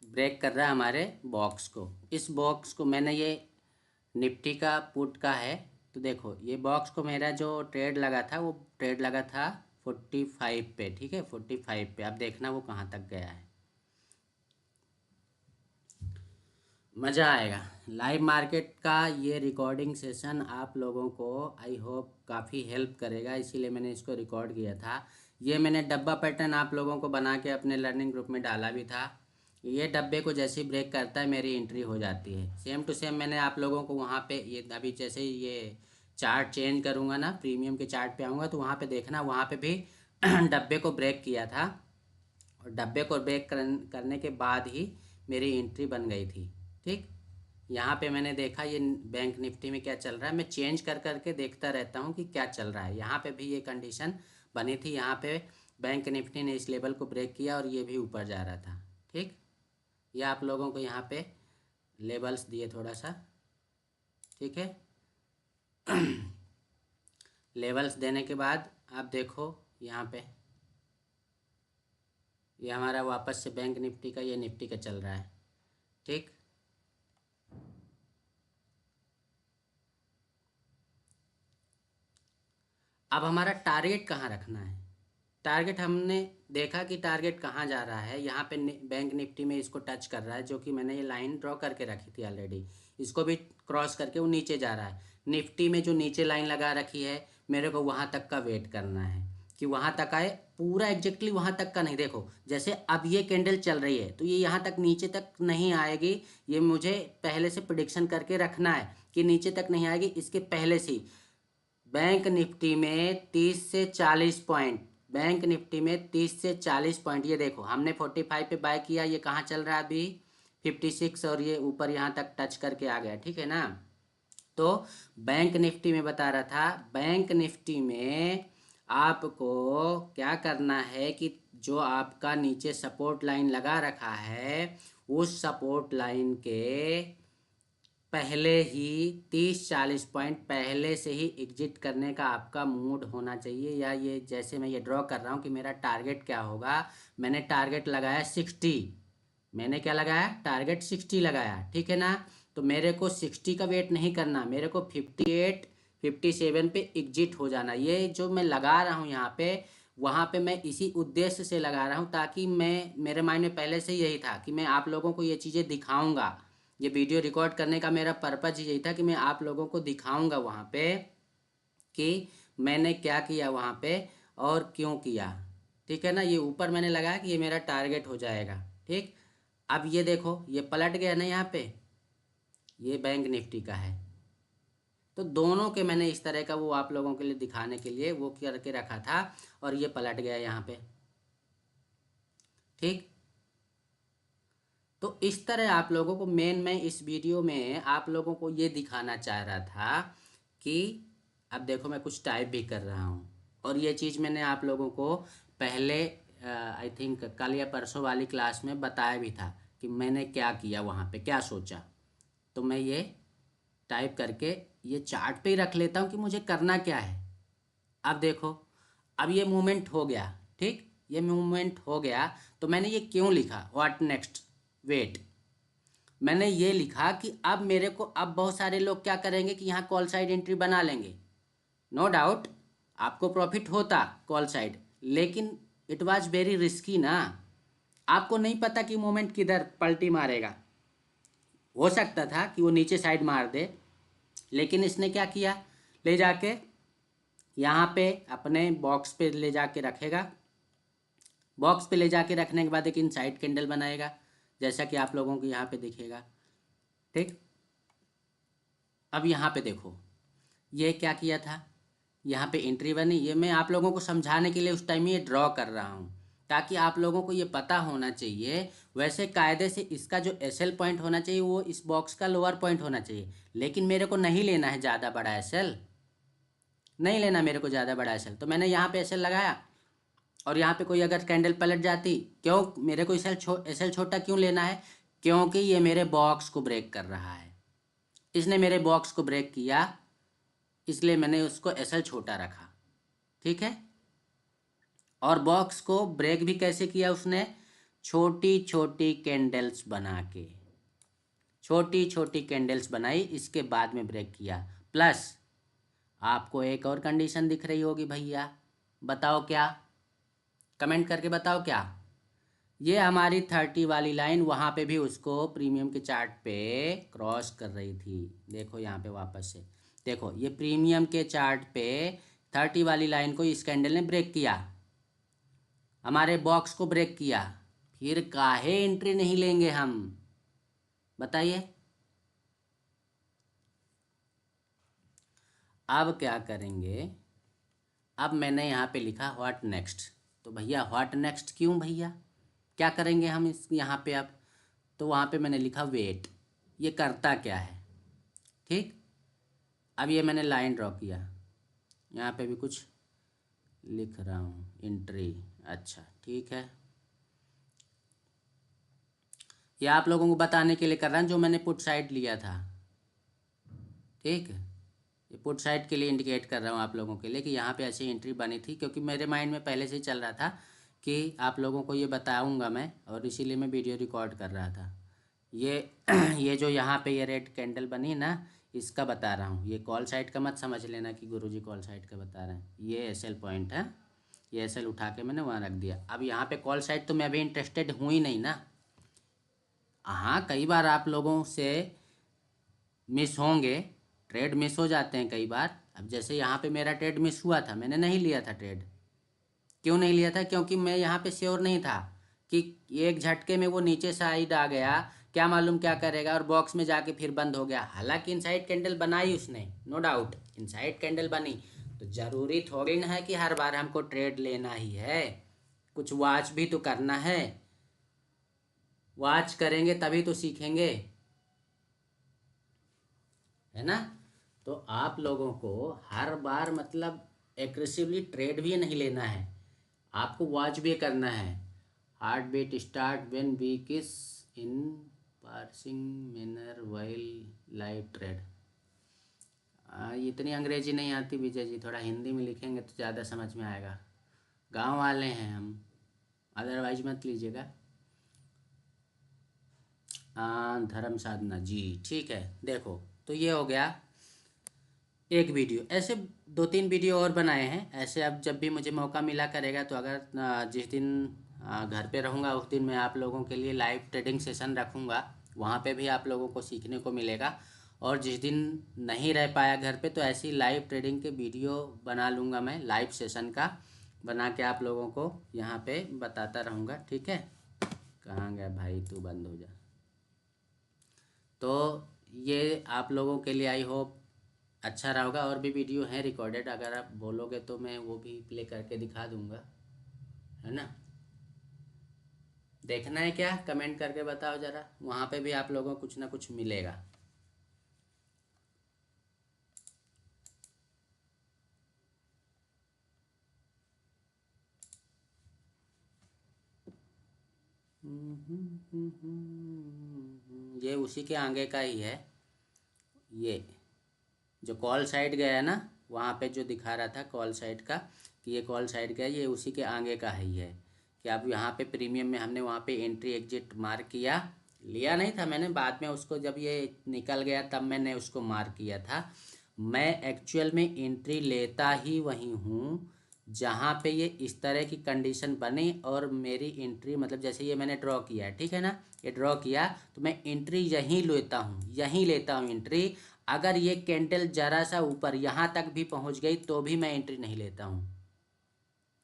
ब्रेक कर रहा है हमारे बॉक्स को, इस बॉक्स को मैंने, ये निफ्टी का पुट का है, तो देखो ये बॉक्स को मेरा जो ट्रेड लगा था वो ट्रेड लगा था 45 पे, ठीक है, 45 पे। अब देखना वो कहाँ तक गया है। मज़ा आएगा। लाइव मार्केट का ये रिकॉर्डिंग सेशन आप लोगों को आई होप काफ़ी हेल्प करेगा, इसीलिए मैंने इसको रिकॉर्ड किया था। ये मैंने डब्बा पैटर्न आप लोगों को बना के अपने लर्निंग ग्रुप में डाला भी था। ये डब्बे को जैसे ही ब्रेक करता है मेरी एंट्री हो जाती है। सेम टू सेम मैंने आप लोगों को वहाँ पे ये अभी जैसे ही ये चार्ट चेंज करूँगा ना, प्रीमियम के चार्ट पे आऊँगा तो वहाँ पे देखना, वहाँ पे भी डब्बे को ब्रेक किया था और डब्बे को ब्रेक करने के बाद ही मेरी एंट्री बन गई थी। ठीक, यहाँ पे मैंने देखा ये बैंक निफ्टी में क्या चल रहा है, मैं चेंज कर करके देखता रहता हूँ कि क्या चल रहा है। यहाँ पे भी ये कंडीशन बनी थी, यहाँ पे बैंक निफ्टी ने इस लेवल को ब्रेक किया और ये भी ऊपर जा रहा था। ठीक, ये आप लोगों को यहाँ पे लेवल्स दिए थोड़ा सा, ठीक है। लेवल्स देने के बाद आप देखो यहाँ पे ये हमारा वापस से बैंक निफ्टी का, ये निफ्टी का चल रहा है। ठीक, अब हमारा टारगेट कहाँ रखना है। टारगेट हमने देखा कि टारगेट कहाँ जा रहा है, यहाँ पे बैंक निफ्टी में इसको टच कर रहा है, जो कि मैंने ये लाइन ड्रॉ करके रखी थी ऑलरेडी। इसको भी क्रॉस करके वो नीचे जा रहा है। निफ्टी में जो नीचे लाइन लगा रखी है मेरे को वहाँ तक का वेट करना है कि वहाँ तक आए, पूरा एग्जैक्टली वहाँ तक का नहीं। देखो जैसे अब ये कैंडल चल रही है तो ये यहाँ तक नीचे तक नहीं आएगी, ये मुझे पहले से प्रिडिक्शन करके रखना है कि नीचे तक नहीं आएगी। इसके पहले से बैंक निफ्टी में 30 से 40 पॉइंट, बैंक निफ्टी में 30 से 40 पॉइंट, ये देखो हमने 45 पे बाय किया, ये कहाँ चल रहा है अभी 56 और ये ऊपर यहाँ तक टच करके आ गया। ठीक है ना। तो बैंक निफ्टी में बता रहा था, बैंक निफ्टी में आपको क्या करना है कि जो आपका नीचे सपोर्ट लाइन लगा रखा है उस सपोर्ट लाइन के पहले ही 30-40 पॉइंट पहले से ही एग्जिट करने का आपका मूड होना चाहिए। या ये जैसे मैं ये ड्रॉ कर रहा हूँ कि मेरा टारगेट क्या होगा, मैंने टारगेट लगाया 60, मैंने क्या लगाया टारगेट 60 लगाया। ठीक है ना। तो मेरे को 60 का वेट नहीं करना, मेरे को 58 57 पे एग्जिट हो जाना। ये जो मैं लगा रहा हूँ यहाँ पे, वहाँ पे मैं इसी उद्देश्य से लगा रहा हूँ ताकि मैं, मेरे माइंड में पहले से यही था कि मैं आप लोगों को ये चीज़ें दिखाऊंगा। ये वीडियो रिकॉर्ड करने का मेरा पर्पज़ यही था कि मैं आप लोगों को दिखाऊंगा वहाँ पे कि मैंने क्या किया वहाँ पे और क्यों किया। ठीक है ना। ये ऊपर मैंने लगाया कि ये मेरा टारगेट हो जाएगा। ठीक, अब ये देखो ये पलट गया ना, यहाँ पे ये बैंक निफ्टी का है। तो दोनों के मैंने इस तरह का वो आप लोगों के लिए दिखाने के लिए वो करके रखा था और ये पलट गया यहाँ पे। ठीक, तो इस तरह आप लोगों को मैं इस वीडियो में आप लोगों को ये दिखाना चाह रहा था कि अब देखो मैं कुछ टाइप भी कर रहा हूँ और ये चीज़ मैंने आप लोगों को पहले आई थिंक कल या परसों वाली क्लास में बताया भी था कि मैंने क्या किया, वहाँ पे क्या सोचा। तो मैं ये टाइप करके ये चार्ट पे ही रख लेता हूँ कि मुझे करना क्या है। अब देखो अब ये मूवमेंट हो गया। ठीक, ये मूवमेंट हो गया तो मैंने ये क्यों लिखा व्हाट नेक्स्ट वेट, मैंने ये लिखा कि अब मेरे को, अब बहुत सारे लोग क्या करेंगे कि यहाँ कॉल साइड एंट्री बना लेंगे। नो डाउट आपको प्रॉफिट होता कॉल साइड, लेकिन इट वाज वेरी रिस्की ना। आपको नहीं पता कि मोमेंट किधर पलटी मारेगा, हो सकता था कि वो नीचे साइड मार दे, लेकिन इसने क्या किया, ले जाके यहाँ पे अपने बॉक्स पे ले जाके रखेगा। बॉक्स पे ले जाके रखने के बाद एक इनसाइड कैंडल बनाएगा जैसा कि आप लोगों को यहाँ पे दिखेगा। ठीक, अब यहाँ पे देखो ये क्या किया था, यहाँ पे एंट्री बनी। ये मैं आप लोगों को समझाने के लिए उस टाइम ये ड्रॉ कर रहा हूँ ताकि आप लोगों को ये पता होना चाहिए। वैसे कायदे से इसका जो एसएल पॉइंट होना चाहिए वो इस बॉक्स का लोअर पॉइंट होना चाहिए, लेकिन मेरे को नहीं लेना है ज़्यादा बड़ा एसएल, नहीं लेना मेरे को ज़्यादा बड़ा एसएल। तो मैंने यहाँ पे एसएल लगाया और यहाँ पे कोई अगर कैंडल पलट जाती, क्यों मेरे को एसएल छोटा क्यों लेना है, क्योंकि ये मेरे बॉक्स को ब्रेक कर रहा है। इसने मेरे बॉक्स को ब्रेक किया इसलिए मैंने उसको एसएल छोटा रखा। ठीक है, और बॉक्स को ब्रेक भी कैसे किया उसने, छोटी छोटी कैंडल्स बना के, छोटी छोटी कैंडल्स बनाई, इसके बाद में ब्रेक किया। प्लस आपको एक और कंडीशन दिख रही होगी भैया, बताओ क्या, कमेंट करके बताओ क्या। ये हमारी 30 वाली लाइन वहाँ पे भी उसको प्रीमियम के चार्ट पे क्रॉस कर रही थी। देखो यहाँ पे वापस से देखो, ये प्रीमियम के चार्ट पे 30 वाली लाइन को इस कैंडल ने ब्रेक किया, हमारे बॉक्स को ब्रेक किया, फिर काहे एंट्री नहीं लेंगे हम, बताइए। अब क्या करेंगे, अब मैंने यहाँ पे लिखा व्हाट नेक्स्ट, तो भैया व्हाट नेक्स्ट क्यों भैया, क्या करेंगे हम इस यहाँ पे अब, तो वहाँ पे मैंने लिखा वेट, ये करता क्या है। ठीक, अब ये मैंने लाइन ड्रॉ किया, यहाँ पे भी कुछ लिख रहा हूँ, एंट्री, अच्छा ठीक है, ये आप लोगों को बताने के लिए कर रहा हूँ जो मैंने पुट साइड लिया था। ठीक है, ये पुट साइड के लिए इंडिकेट कर रहा हूँ आप लोगों के लिए कि यहाँ पे ऐसी एंट्री बनी थी, क्योंकि मेरे माइंड में पहले से ही चल रहा था कि आप लोगों को ये बताऊँगा मैं, और इसीलिए मैं वीडियो रिकॉर्ड कर रहा था। ये ये जो यहाँ पे ये रेड कैंडल बनी ना, इसका बता रहा हूँ, ये कॉल साइड का मत समझ लेना कि गुरुजी कॉल साइड का बता रहे हैं, ये एसएल पॉइंट है, ये एसएल उठा के मैंने वहाँ रख दिया। अब यहाँ पे कॉल साइड तो मैं अभी इंटरेस्टेड हूँ ही नहीं ना। हाँ, कई बार आप लोगों से मिस होंगे, ट्रेड मिस हो जाते हैं कई बार। अब जैसे यहाँ पे मेरा ट्रेड मिस हुआ था, मैंने नहीं लिया था ट्रेड, क्यों नहीं लिया था, क्योंकि मैं यहाँ पे श्योर नहीं था कि एक झटके में वो नीचे साइड आ गया, क्या मालूम क्या करेगा, और बॉक्स में जाके फिर बंद हो गया। हालांकि इनसाइड कैंडल बनाई उसने, नो डाउट इनसाइड कैंडल बनी, तो ज़रूरी थोड़ी ना है कि हर बार हमको ट्रेड लेना ही है, कुछ वॉच भी तो करना है, वॉच करेंगे तभी तो सीखेंगे, है ना। तो आप लोगों को हर बार मतलब एग्रेसिवली ट्रेड भी नहीं लेना है, आपको वॉच भी करना है। Heart beat start when week is in parsing manner while live trade. इतनी अंग्रेजी नहीं आती विजय जी, थोड़ा हिंदी में लिखेंगे तो ज़्यादा समझ में आएगा, गांव वाले हैं हम, अदरवाइज मत लीजिएगा। धर्म साधना जी, ठीक है। देखो तो ये हो गया एक वीडियो, ऐसे 2-3 वीडियो और बनाए हैं ऐसे। अब जब भी मुझे मौका मिला करेगा, तो अगर जिस दिन घर पे रहूँगा उस दिन मैं आप लोगों के लिए लाइव ट्रेडिंग सेशन रखूँगा, वहाँ पे भी आप लोगों को सीखने को मिलेगा। और जिस दिन नहीं रह पाया घर पे, तो ऐसी लाइव ट्रेडिंग के वीडियो बना लूँगा मैं, लाइव सेशन का बना के आप लोगों को यहाँ पे बताता रहूँगा, ठीक है। कहाँ गया भाई, तू बंद हो जा। तो ये आप लोगों के लिए आई होप अच्छा रहा होगा। और भी वीडियो हैं रिकॉर्डेड, अगर आप बोलोगे तो मैं वो भी प्ले करके दिखा दूंगा, है ना। देखना है क्या, कमेंट करके बताओ ज़रा, वहाँ पे भी आप लोगों को कुछ ना कुछ मिलेगा। ये उसी के आगे का ही है, ये जो कॉल साइड गया ना, वहाँ पे जो दिखा रहा था कॉल साइड का कि ये कॉल साइड गया, ये उसी के आगे का ही है। कि अब यहाँ पे प्रीमियम में हमने वहाँ पे एंट्री एग्जिट मार्क किया, लिया नहीं था मैंने, बाद में उसको जब ये निकल गया तब मैंने उसको मार्क किया था। मैं एक्चुअल में एंट्री लेता ही वहीं हूँ जहाँ पे ये इस तरह की कंडीशन बनी, और मेरी एंट्री मतलब जैसे ये मैंने ड्रॉ किया है, ठीक है ना, ये ड्रॉ किया तो मैं एंट्री यहीं लेता हूँ, यहीं लेता हूँ एंट्री। अगर ये कैंडल जरा सा ऊपर यहाँ तक भी पहुँच गई तो भी मैं एंट्री नहीं लेता हूँ,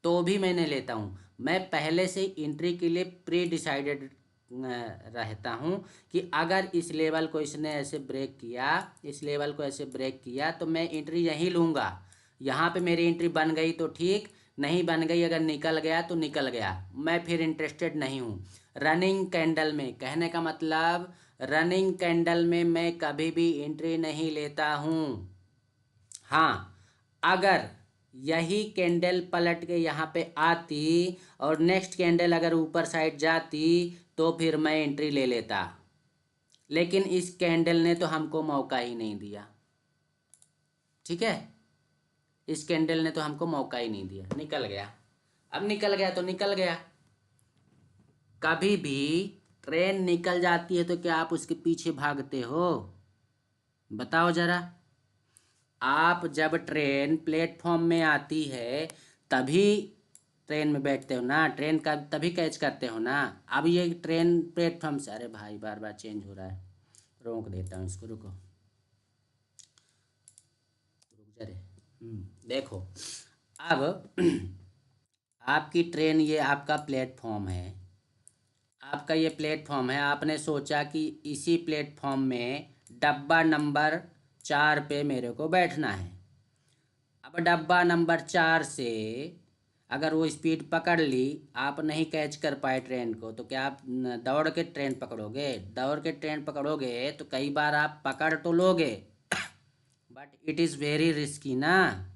तो भी मैं नहीं लेता हूँ। मैं पहले से एंट्री के लिए प्री डिसाइडेड रहता हूँ कि अगर इस लेवल को इसने ऐसे ब्रेक किया, इस लेवल को ऐसे ब्रेक किया, तो मैं एंट्री यहीं लूँगा। यहाँ पे मेरी एंट्री बन गई तो ठीक, नहीं बन गई, अगर निकल गया तो निकल गया, मैं फिर इंटरेस्टेड नहीं हूँ। रनिंग कैंडल में, कहने का मतलब रनिंग कैंडल में मैं कभी भी एंट्री नहीं लेता हूँ। हाँ, अगर यही कैंडल पलट के यहाँ पे आती और नेक्स्ट कैंडल अगर ऊपर साइड जाती, तो फिर मैं एंट्री ले लेता, लेकिन इस कैंडल ने तो हमको मौका ही नहीं दिया, ठीक है। इस कैंडल ने तो हमको मौका ही नहीं दिया, निकल गया। अब निकल गया तो निकल गया। कभी भी ट्रेन निकल जाती है तो क्या आप उसके पीछे भागते हो, बताओ जरा। आप जब ट्रेन प्लेटफॉर्म में आती है तभी ट्रेन में बैठते हो ना, ट्रेन का तभी कैच करते हो ना। अब ये ट्रेन प्लेटफॉर्म से, अरे भाई बार बार चेंज हो रहा है, रोक देता हूँ इसको, रुको, रुक जा रे। देखो अब आपकी ट्रेन, ये आपका प्लेटफॉर्म है, आपका ये प्लेटफॉर्म है। आपने सोचा कि इसी प्लेटफॉर्म में डब्बा नंबर 4 पे मेरे को बैठना है। अब डब्बा नंबर 4 से अगर वो स्पीड पकड़ ली, आप नहीं कैच कर पाए ट्रेन को, तो क्या आप दौड़ के ट्रेन पकड़ोगे? दौड़ के ट्रेन पकड़ोगे तो कई बार आप पकड़ तो लोगे but it is very risky ना।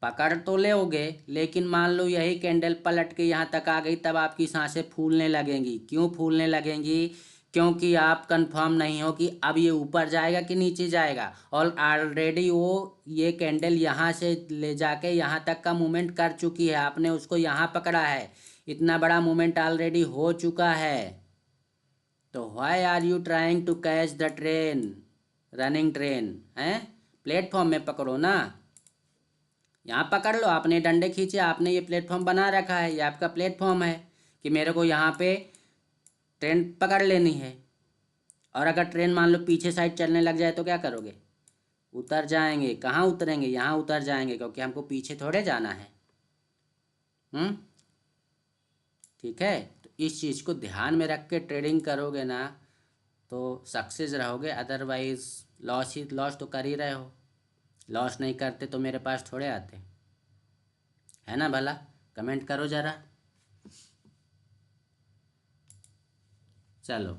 पकड़ तो लोगे, लेकिन मान लो यही कैंडल पलट के यहाँ तक आ गई, तब आपकी सांसें फूलने लगेंगी। क्यों फूलने लगेंगी? क्योंकि आप कंफर्म नहीं हो कि अब ये ऊपर जाएगा कि नीचे जाएगा, और ऑलरेडी वो ये कैंडल यहाँ से ले जाके यहाँ तक का मूवमेंट कर चुकी है, आपने उसको यहाँ पकड़ा है, इतना बड़ा मूवमेंट ऑलरेडी हो चुका है। तो why are you trying to catch the train, running train है? प्लेटफॉर्म में पकड़ो ना, यहाँ पकड़ लो। आपने डंडे खींचे, आपने ये प्लेटफॉर्म बना रखा है, ये आपका प्लेटफॉर्म है कि मेरे को यहाँ पे ट्रेन पकड़ लेनी है। और अगर ट्रेन मान लो पीछे साइड चलने लग जाए तो क्या करोगे? उतर जाएंगे। कहाँ उतरेंगे? यहाँ उतर जाएंगे, क्योंकि हमको पीछे थोड़े जाना है। ठीक है, तो इस चीज़ को ध्यान में रख के ट्रेडिंग करोगे ना तो सक्सेस रहोगे, अदरवाइज लॉस तो कर ही रहे हो। लॉस नहीं करते तो मेरे पास थोड़े आते, है ना भला? कमेंट करो ज़रा। चलो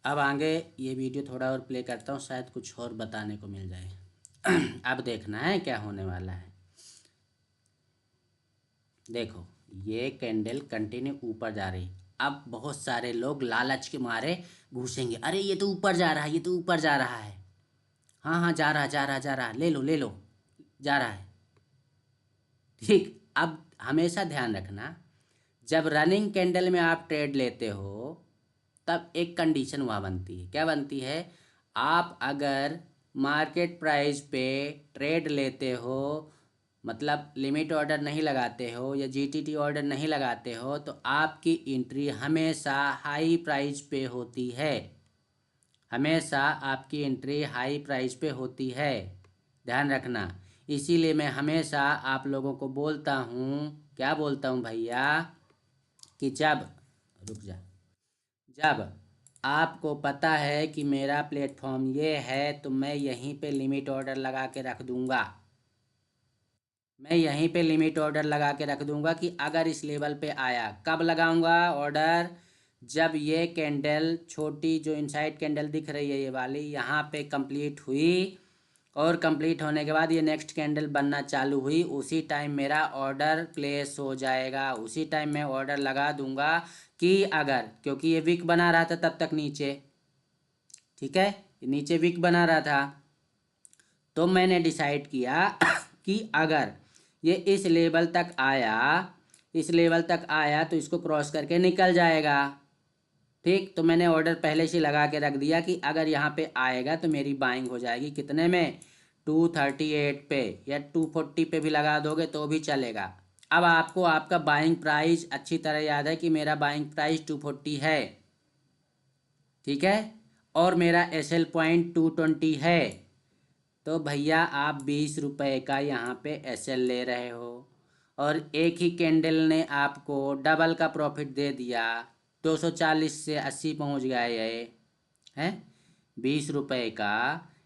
अब आगे ये वीडियो थोड़ा और प्ले करता हूँ, शायद कुछ और बताने को मिल जाए। अब देखना है क्या होने वाला है। देखो ये कैंडल कंटिन्यू ऊपर जा रही। अब बहुत सारे लोग लालच के मारे घुसेंगे, अरे ये तो ऊपर जा रहा है, ये तो ऊपर जा रहा है, हाँ हाँ जा रहा जा रहा जा रहा, ले लो ले लो, जा रहा है। ठीक, अब हमेशा ध्यान रखना, जब रनिंग कैंडल में आप ट्रेड लेते हो तब एक कंडीशन वहाँ बनती है। क्या बनती है? आप अगर मार्केट प्राइस पे ट्रेड लेते हो, मतलब लिमिट ऑर्डर नहीं लगाते हो या जीटीटी ऑर्डर नहीं लगाते हो, तो आपकी एंट्री हमेशा हाई प्राइस पे होती है। हमेशा आपकी एंट्री हाई प्राइस पे होती है, ध्यान रखना। इसीलिए मैं हमेशा आप लोगों को बोलता हूँ, क्या बोलता हूँ भैया, कि जब, रुक जा, जब आपको पता है कि मेरा प्लेटफॉर्म ये है तो मैं यहीं पे लिमिट ऑर्डर लगा के रख दूंगा। मैं यहीं पे लिमिट ऑर्डर लगा के रख दूंगा कि अगर इस लेवल पे आया, कब लगाऊंगा ऑर्डर? जब ये कैंडल छोटी जो इनसाइड कैंडल दिख रही है ये वाली, यहाँ पे कंप्लीट हुई, और कंप्लीट होने के बाद ये नेक्स्ट कैंडल बनना चालू हुई, उसी टाइम मेरा ऑर्डर प्लेस हो जाएगा, उसी टाइम मैं ऑर्डर लगा दूंगा। कि अगर, क्योंकि ये वीक बना रहा था तब तक नीचे, ठीक है, नीचे वीक बना रहा था, तो मैंने डिसाइड किया कि अगर ये इस लेवल तक आया, इस लेवल तक आया तो इसको क्रॉस करके निकल जाएगा। ठीक, तो मैंने ऑर्डर पहले से लगा के रख दिया कि अगर यहाँ पे आएगा तो मेरी बाइंग हो जाएगी कितने में? 238 पे, या 240 पे भी लगा दोगे तो भी चलेगा। अब आपको आपका बाइंग प्राइस अच्छी तरह याद है कि मेरा बाइंग प्राइस 240 है, ठीक है, और मेरा एसएल पॉइंट 220 है। तो भैया आप 20 रुपये का यहाँ पे एसएल ले रहे हो, और एक ही कैंडल ने आपको डबल का प्रॉफिट दे दिया, 240 से 80 पहुँच गया ये है। 20 रुपये का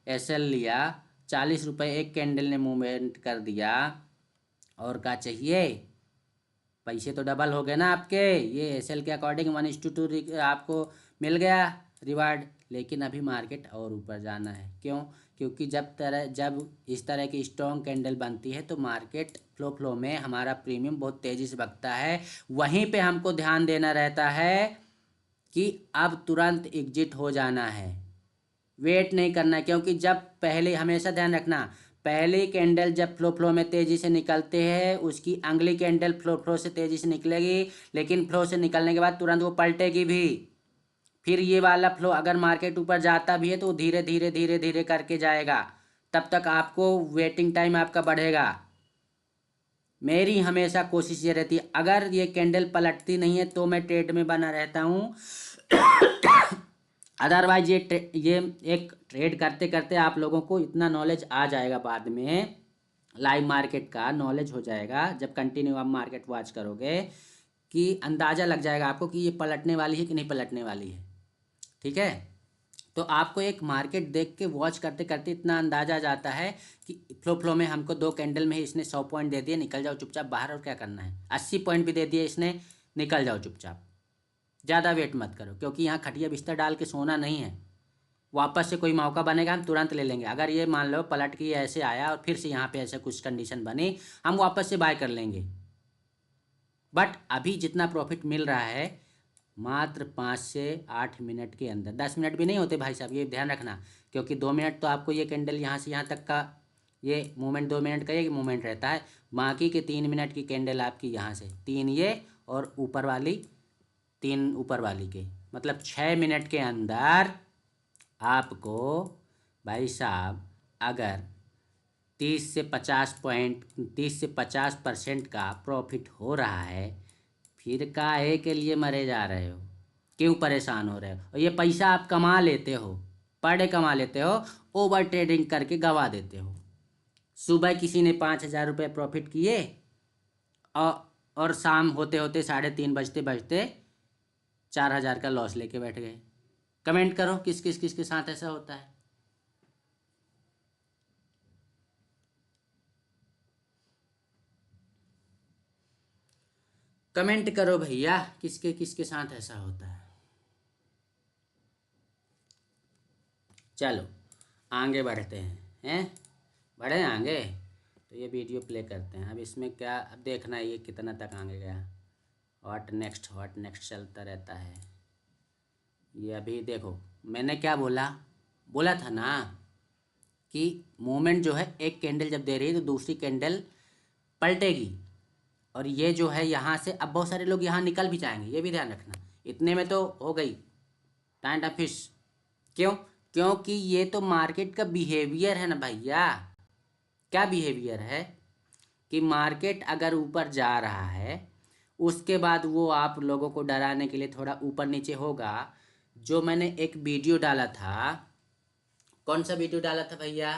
एसएल लिया, 40 रुपये एक कैंडल ने मूवमेंट कर दिया, और क्या चाहिए? पैसे तो डबल हो गए ना आपके। ये एसएल के अकॉर्डिंग 1:2 आपको मिल गया रिवार्ड। लेकिन अभी मार्केट और ऊपर जाना है। क्यों? क्योंकि जब इस तरह की स्ट्रॉन्ग कैंडल बनती है तो मार्केट फ्लो में हमारा प्रीमियम बहुत तेज़ी से भगता है। वहीं पे हमको ध्यान देना रहता है कि अब तुरंत एग्जिट हो जाना है, वेट नहीं करना है। क्योंकि जब पहले, हमेशा ध्यान रखना, पहली कैंडल जब फ्लो में तेज़ी से निकलते हैं, उसकी अगली कैंडल फ्लो से तेज़ी से निकलेगी, लेकिन फ्लो से निकलने के बाद तुरंत वो पलटेगी भी। फिर ये वाला फ्लो अगर मार्केट ऊपर जाता भी है तो धीरे धीरे धीरे धीरे करके जाएगा, तब तक आपको वेटिंग टाइम आपका बढ़ेगा। मेरी हमेशा कोशिश ये रहती है, अगर ये कैंडल पलटती नहीं है तो मैं ट्रेड में बना रहता हूँ। अदरवाइज ये एक ट्रेड करते करते आप लोगों को इतना नॉलेज आ जाएगा, बाद में लाइव मार्केट का नॉलेज हो जाएगा जब कंटिन्यू आप मार्केट वॉच करोगे, कि अंदाज़ा लग जाएगा आपको कि ये पलटने वाली है कि नहीं पलटने वाली है। ठीक है, तो आपको एक मार्केट देख के वॉच करते करते इतना अंदाजा आ जाता है कि फ्लो में हमको 2 कैंडल में ही इसने 100 पॉइंट दे दिए, निकल जाओ चुपचाप बाहर, और क्या करना है। 80 पॉइंट भी दे दिए इसने, निकल जाओ चुपचाप, ज़्यादा वेट मत करो, क्योंकि यहाँ खटिया बिस्तर डाल के सोना नहीं है। वापस से कोई मौका बनेगा हम तुरंत ले लेंगे। अगर ये मान लो पलट के ऐसे आया और फिर से यहाँ पे ऐसे कुछ कंडीशन बनी, हम वापस से बाय कर लेंगे। बट अभी जितना प्रॉफिट मिल रहा है मात्र 5 से 8 मिनट के अंदर, 10 मिनट भी नहीं होते भाई साहब, ये ध्यान रखना, क्योंकि 2 मिनट तो आपको ये कैंडल यहाँ से यहाँ तक का ये मूवमेंट 2 मिनट का ये मूवमेंट रहता है, बाकी के 3 मिनट की कैंडल आपकी यहाँ से 3 ये और ऊपर वाली 3 ऊपर वाली के, मतलब 6 मिनट के अंदर आपको भाई साहब अगर 30 से 50% का प्रॉफिट हो रहा है, फिर काहे के लिए मरे जा रहे हो, क्यों परेशान हो रहे हो। और ये पैसा आप कमा लेते हो, पर डे कमा लेते हो, ओवर ट्रेडिंग करके गवा देते हो। सुबह किसी ने 5,000 रुपये प्रॉफिट किए और शाम होते होते 3:30 बजते बजते 4,000 का लॉस लेके बैठ गए। कमेंट करो किस किस किस के साथ ऐसा होता है। कमेंट करो भैया, किसके किसके साथ ऐसा होता है। चलो आगे बढ़ते हैं बढ़े आगे। तो ये वीडियो प्ले करते हैं। अब इसमें क्या, अब देखना है ये कितना तक आगे गया। व्हाट नेक्स्ट चलता रहता है। ये अभी देखो मैंने क्या बोला था ना कि मूवमेंट जो है एक कैंडल जब दे रही है तो दूसरी कैंडल पलटेगी, और ये जो है यहाँ से अब बहुत सारे लोग यहाँ निकल भी जाएंगे, ये भी ध्यान रखना। इतने में तो हो गई टाइम ऑफ फिश। क्यों? क्योंकि ये तो मार्केट का बिहेवियर है ना भैया। क्या बिहेवियर है कि मार्केट अगर ऊपर जा रहा है उसके बाद वो आप लोगों को डराने के लिए थोड़ा ऊपर नीचे होगा। जो मैंने एक वीडियो डाला था, कौन सा वीडियो डाला था भैया,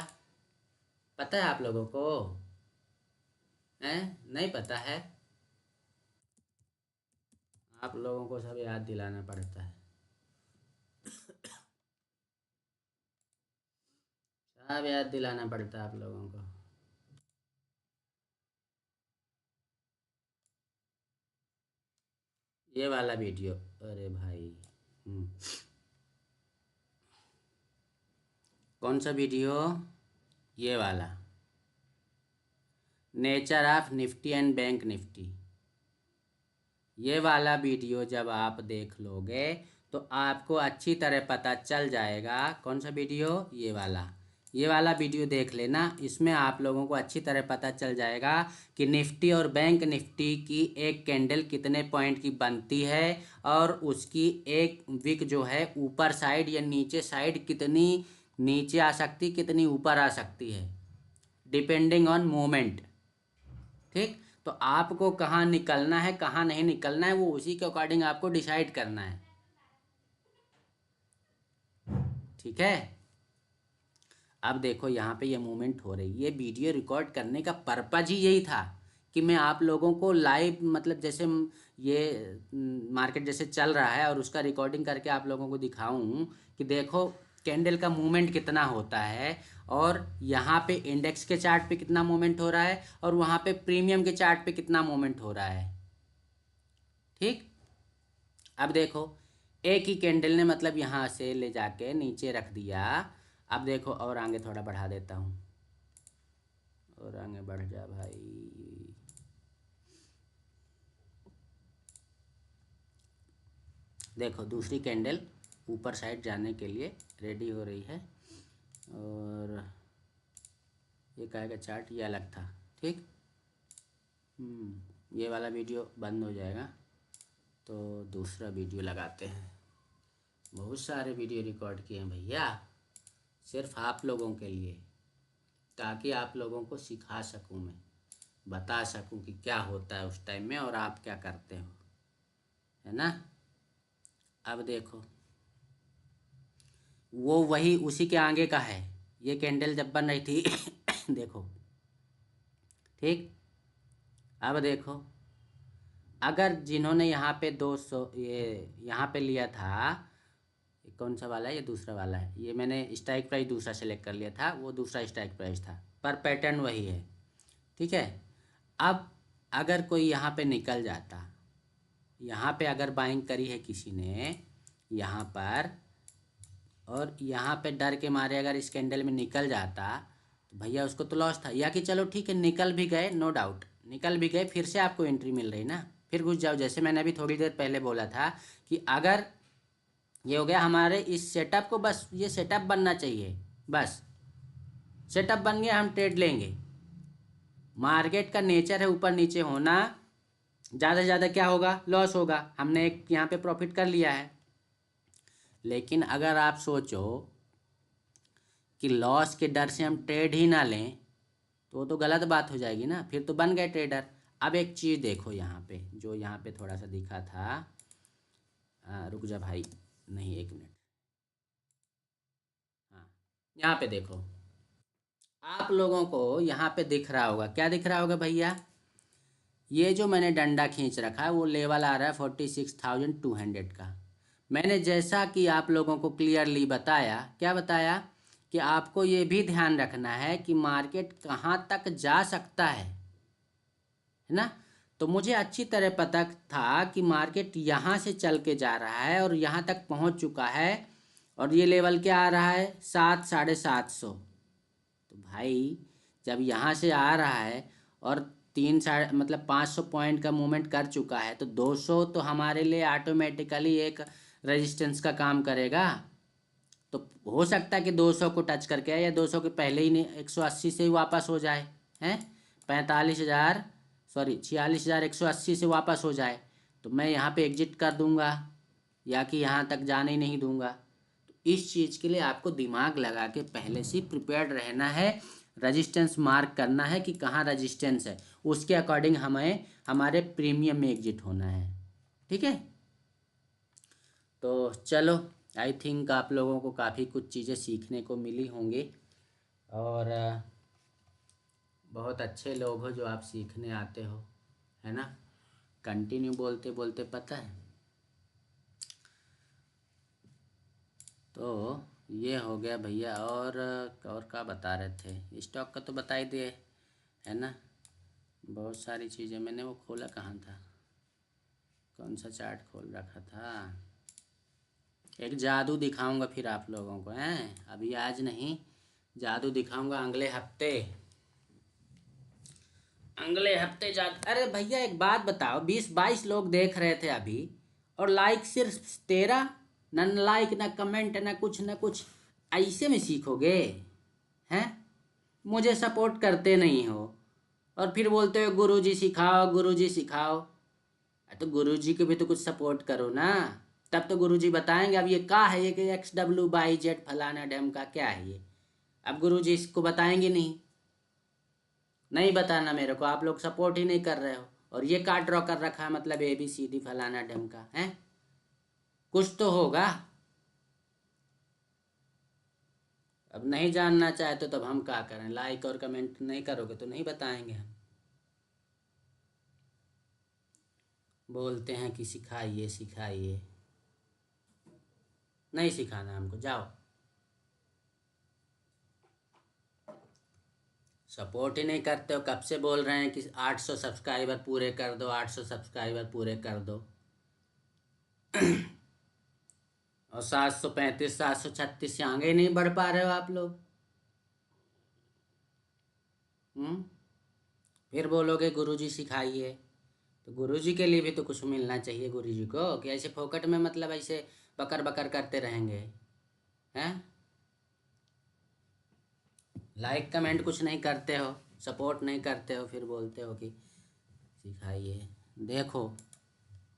पता है आप लोगों को? हैं, नहीं पता है? आप लोगों को सब याद दिलाना पड़ता है। सब याद दिलाना पड़ता है आप लोगों को। ये वाला वीडियो, अरे भाई कौन सा वीडियो? ये वाला, nature of Nifty and bank Nifty. ये वाला वीडियो जब आप देख लोगे तो आपको अच्छी तरह पता चल जाएगा। कौन सा वीडियो? ये वाला वीडियो देख लेना। इसमें आप लोगों को अच्छी तरह पता चल जाएगा कि निफ्टी और बैंक निफ्टी की एक कैंडल कितने पॉइंट की बनती है, और उसकी एक विक जो है ऊपर साइड या नीचे साइड कितनी नीचे आ सकती, कितनी ऊपर आ सकती है, डिपेंडिंग ऑन मोमेंट। ठीक, तो आपको कहाँ निकलना है कहाँ नहीं निकलना है वो उसी के अकॉर्डिंग आपको डिसाइड करना है। ठीक है, अब देखो यहाँ पे ये मूवमेंट हो रही है। ये वीडियो रिकॉर्ड करने का पर्पज ही यही था कि मैं आप लोगों को लाइव, मतलब जैसे ये मार्केट जैसे चल रहा है और उसका रिकॉर्डिंग करके आप लोगों को दिखाऊं कि देखो कैंडल का मूवमेंट कितना होता है, और यहाँ पे इंडेक्स के चार्ट पे कितना मूवमेंट हो रहा है, और वहाँ पे प्रीमियम के चार्ट पे कितना मूवमेंट हो रहा है। ठीक, अब देखो एक ही कैंडल ने मतलब यहाँ से ले जाके नीचे रख दिया। अब देखो और आगे थोड़ा बढ़ा देता हूँ, और आगे बढ़ जा भाई। देखो दूसरी कैंडल ऊपर साइड जाने के लिए रेडी हो रही है, और ये कहेगा चार्ट ये अलग था। ठीक, ये वाला वीडियो बंद हो जाएगा तो दूसरा वीडियो लगाते हैं। बहुत सारे वीडियो रिकॉर्ड किए हैं भैया, सिर्फ आप लोगों के लिए, ताकि आप लोगों को सिखा सकूं मैं। बता सकूं कि क्या होता है उस टाइम में और आप क्या करते हो, है ना। अब देखो, वो वही उसी के आगे का है। ये कैंडल जब बन रही थी देखो, ठीक। अब देखो, अगर जिन्होंने यहाँ पे 200 ये यहाँ पे लिया था, ये कौन सा वाला है, ये दूसरा वाला है, ये मैंने स्ट्राइक प्राइस दूसरा सेलेक्ट कर लिया था, वो दूसरा स्ट्राइक प्राइस था, पर पैटर्न वही है, ठीक है। अब अगर कोई यहाँ पे निकल जाता, यहाँ पे अगर बाइंग करी है किसी ने यहाँ पर, और यहाँ पे डर के मारे अगर इस कैंडल में निकल जाता, तो भैया उसको तो लॉस था। या कि चलो ठीक है, निकल भी गए, नो डाउट निकल भी गए, फिर से आपको एंट्री मिल रही ना, फिर घुस जाओ। जैसे मैंने अभी थोड़ी देर पहले बोला था कि अगर ये हो गया हमारे इस सेटअप को, बस ये सेटअप बनना चाहिए, बस सेटअप बन गया, हम ट्रेड लेंगे। मार्केट का नेचर है ऊपर नीचे होना, ज़्यादा से ज़्यादा क्या होगा, लॉस होगा। हमने एक यहाँ पे प्रॉफिट कर लिया है। लेकिन अगर आप सोचो कि लॉस के डर से हम ट्रेड ही ना लें, तो वो तो गलत बात हो जाएगी ना, फिर तो बन गए ट्रेडर। अब एक चीज़ देखो यहाँ पे, जो यहाँ पे थोड़ा सा दिखा था, रुक जा भाई, नहीं एक मिनट, हाँ यहाँ पे देखो, आप लोगों को यहाँ पे दिख रहा होगा, क्या दिख रहा होगा भैया, ये जो मैंने डंडा खींच रखा है वो लेवल आ रहा है 46,200 का। मैंने जैसा कि आप लोगों को क्लियरली बताया, क्या बताया, कि आपको ये भी ध्यान रखना है कि मार्केट कहाँ तक जा सकता है ना। तो मुझे अच्छी तरह पता था कि मार्केट यहाँ से चल के जा रहा है और यहाँ तक पहुँच चुका है, और ये लेवल क्या आ रहा है, 700-750। तो भाई जब यहाँ से आ रहा है और 500 पॉइंट का मूवमेंट कर चुका है, तो 200 तो हमारे लिए ऑटोमेटिकली एक रेजिस्टेंस का काम करेगा। तो हो सकता है कि 200 को टच करके आए, या 200 के पहले ही नहीं 180 से ही वापस हो जाए, हैं 45,000, सॉरी 46,180 से वापस हो जाए, तो मैं यहाँ पे एग्जिट कर दूंगा, या कि यहाँ तक जाने ही नहीं दूंगा। तो इस चीज़ के लिए आपको दिमाग लगा के पहले से प्रिपेयर्ड रहना है, रजिस्टेंस मार्क करना है कि कहाँ रजिस्टेंस है, उसके अकॉर्डिंग हमें हमारे प्रीमियम में एग्जिट होना है, ठीक है। तो चलो, आई थिंक आप लोगों को काफ़ी कुछ चीज़ें सीखने को मिली होंगी, और बहुत अच्छे लोग हो जो आप सीखने आते हो, है ना। कंटिन्यू बोलते बोलते पता है, तो ये हो गया भैया। और क्या बता रहे थे, स्टॉक का तो बता ही दिए, है ना। बहुत सारी चीज़ें, मैंने वो खोला कहाँ था, कौन सा चार्ट खोल रखा था, एक जादू दिखाऊंगा फिर आप लोगों को, हैं अभी आज नहीं, जादू दिखाऊंगा अगले हफ्ते, अगले हफ्ते जा। अरे भैया एक बात बताओ, 20-22 लोग देख रहे थे अभी, और लाइक सिर्फ 13, न लाइक न कमेंट न कुछ न कुछ, ऐसे में सीखोगे, हैं। मुझे सपोर्ट करते नहीं हो, और फिर बोलते हो गुरुजी सिखाओ, गुरुजी सिखाओ। तो गुरुजी को भी तो कुछ सपोर्ट करो ना, तब तो गुरुजी बताएंगे। अब ये क्या है, ये कि XW/Z फलाना ढम का क्या है ये, अब गुरुजी इसको बताएंगे नहीं, नहीं बताना मेरे को, आप लोग सपोर्ट ही नहीं कर रहे हो। और ये कार्ड ड्रॉ कर रखा है, मतलब ABCD फलाना ढंग का है, कुछ तो होगा। अब नहीं जानना चाहते तो तब हम क्या करें, लाइक और कमेंट नहीं करोगे तो नहीं बताएंगे हम। बोलते हैं कि सिखाइए सिखाइए, नहीं सिखाना हमको, जाओ। सपोर्ट ही नहीं करते हो, कब से बोल रहे हैं कि 800 सब्सक्राइबर पूरे कर दो, 800 सब्सक्राइबर पूरे कर दो, और 735 736 से आगे ही नहीं बढ़ पा रहे हो आप लोग। फिर बोलोगे गुरुजी सिखाइए, तो गुरुजी के लिए भी तो कुछ मिलना चाहिए गुरुजी को, कि ऐसे फोकट में मतलब ऐसे बकर बकर करते रहेंगे, हैं। लाइक कमेंट कुछ नहीं करते हो, सपोर्ट नहीं करते हो, फिर बोलते हो कि सिखाइए। देखो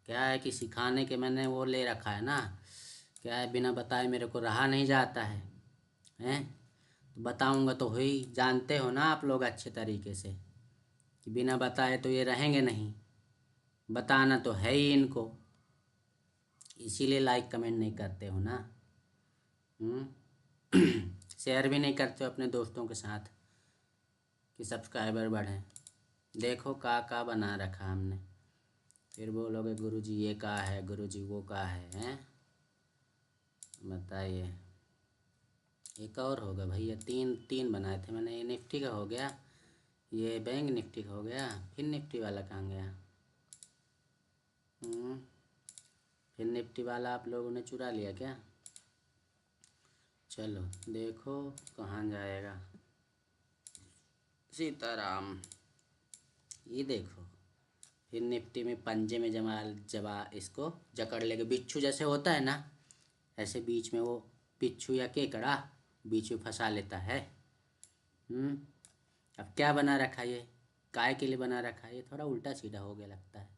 क्या है कि सिखाने के मैंने वो ले रखा है ना, क्या है, बिना बताए मेरे को रहा नहीं जाता है, हैं। तो बताऊंगा तो हुई, जानते हो ना आप लोग अच्छे तरीके से, कि बिना बताए तो ये रहेंगे नहीं, बताना तो है ही इनको, इसीलिए लाइक कमेंट नहीं करते हो ना। शेयर भी नहीं करते हो अपने दोस्तों के साथ कि सब्सक्राइबर बढ़ें। देखो का बना रखा हमने, फिर बोलोगे गुरुजी ये का है, गुरुजी वो का है, हैं? बताइए। एक और होगा भैया, तीन बनाए थे मैंने। ये निफ्टी का हो गया, ये बैंक निफ्टी का हो गया, फिर निफ्टी वाला कहाँ गया? फिर निफ्टी वाला आप लोगों ने चुरा लिया क्या? चलो देखो कहाँ जाएगा। सीताराम। ये देखो, फिर निफ्टी में पंजे में जमा इसको जकड़ लेके, बिच्छू जैसे होता है ना, ऐसे बीच में वो बिच्छू या केकड़ा बीच में फंसा लेता है। अब क्या बना रखा ये, काय के लिए बना रखा है? ये थोड़ा उल्टा सीधा हो गया लगता है,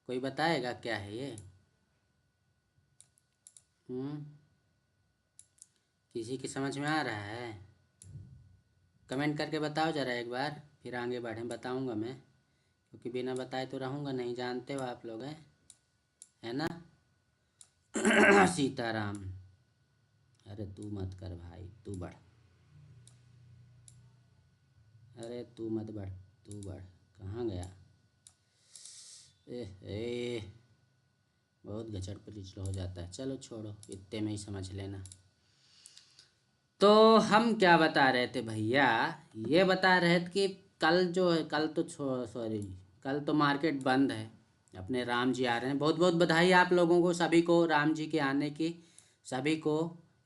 कोई बताएगा क्या है ये? किसी की समझ में आ रहा है? कमेंट करके बताओ ज़रा एक बार, फिर आगे बढ़ें। बताऊंगा मैं, क्योंकि बिना बताए तो रहूँगा नहीं, जानते हो आप लोग हैं, है ना? सीताराम। अरे तू मत कर भाई, तू बढ़। अरे तू मत बढ़, तू बढ़। कहाँ गया? ए बहुत घचड़ पिचड़ हो जाता है। चलो छोड़ो, इतने में ही समझ लेना। तो हम क्या बता रहे थे भैया? ये बता रहे थे कि कल जो है, कल तो सॉरी, कल तो मार्केट बंद है। अपने राम जी आ रहे हैं, बहुत बहुत बधाई आप लोगों को, सभी को राम जी के आने की। सभी को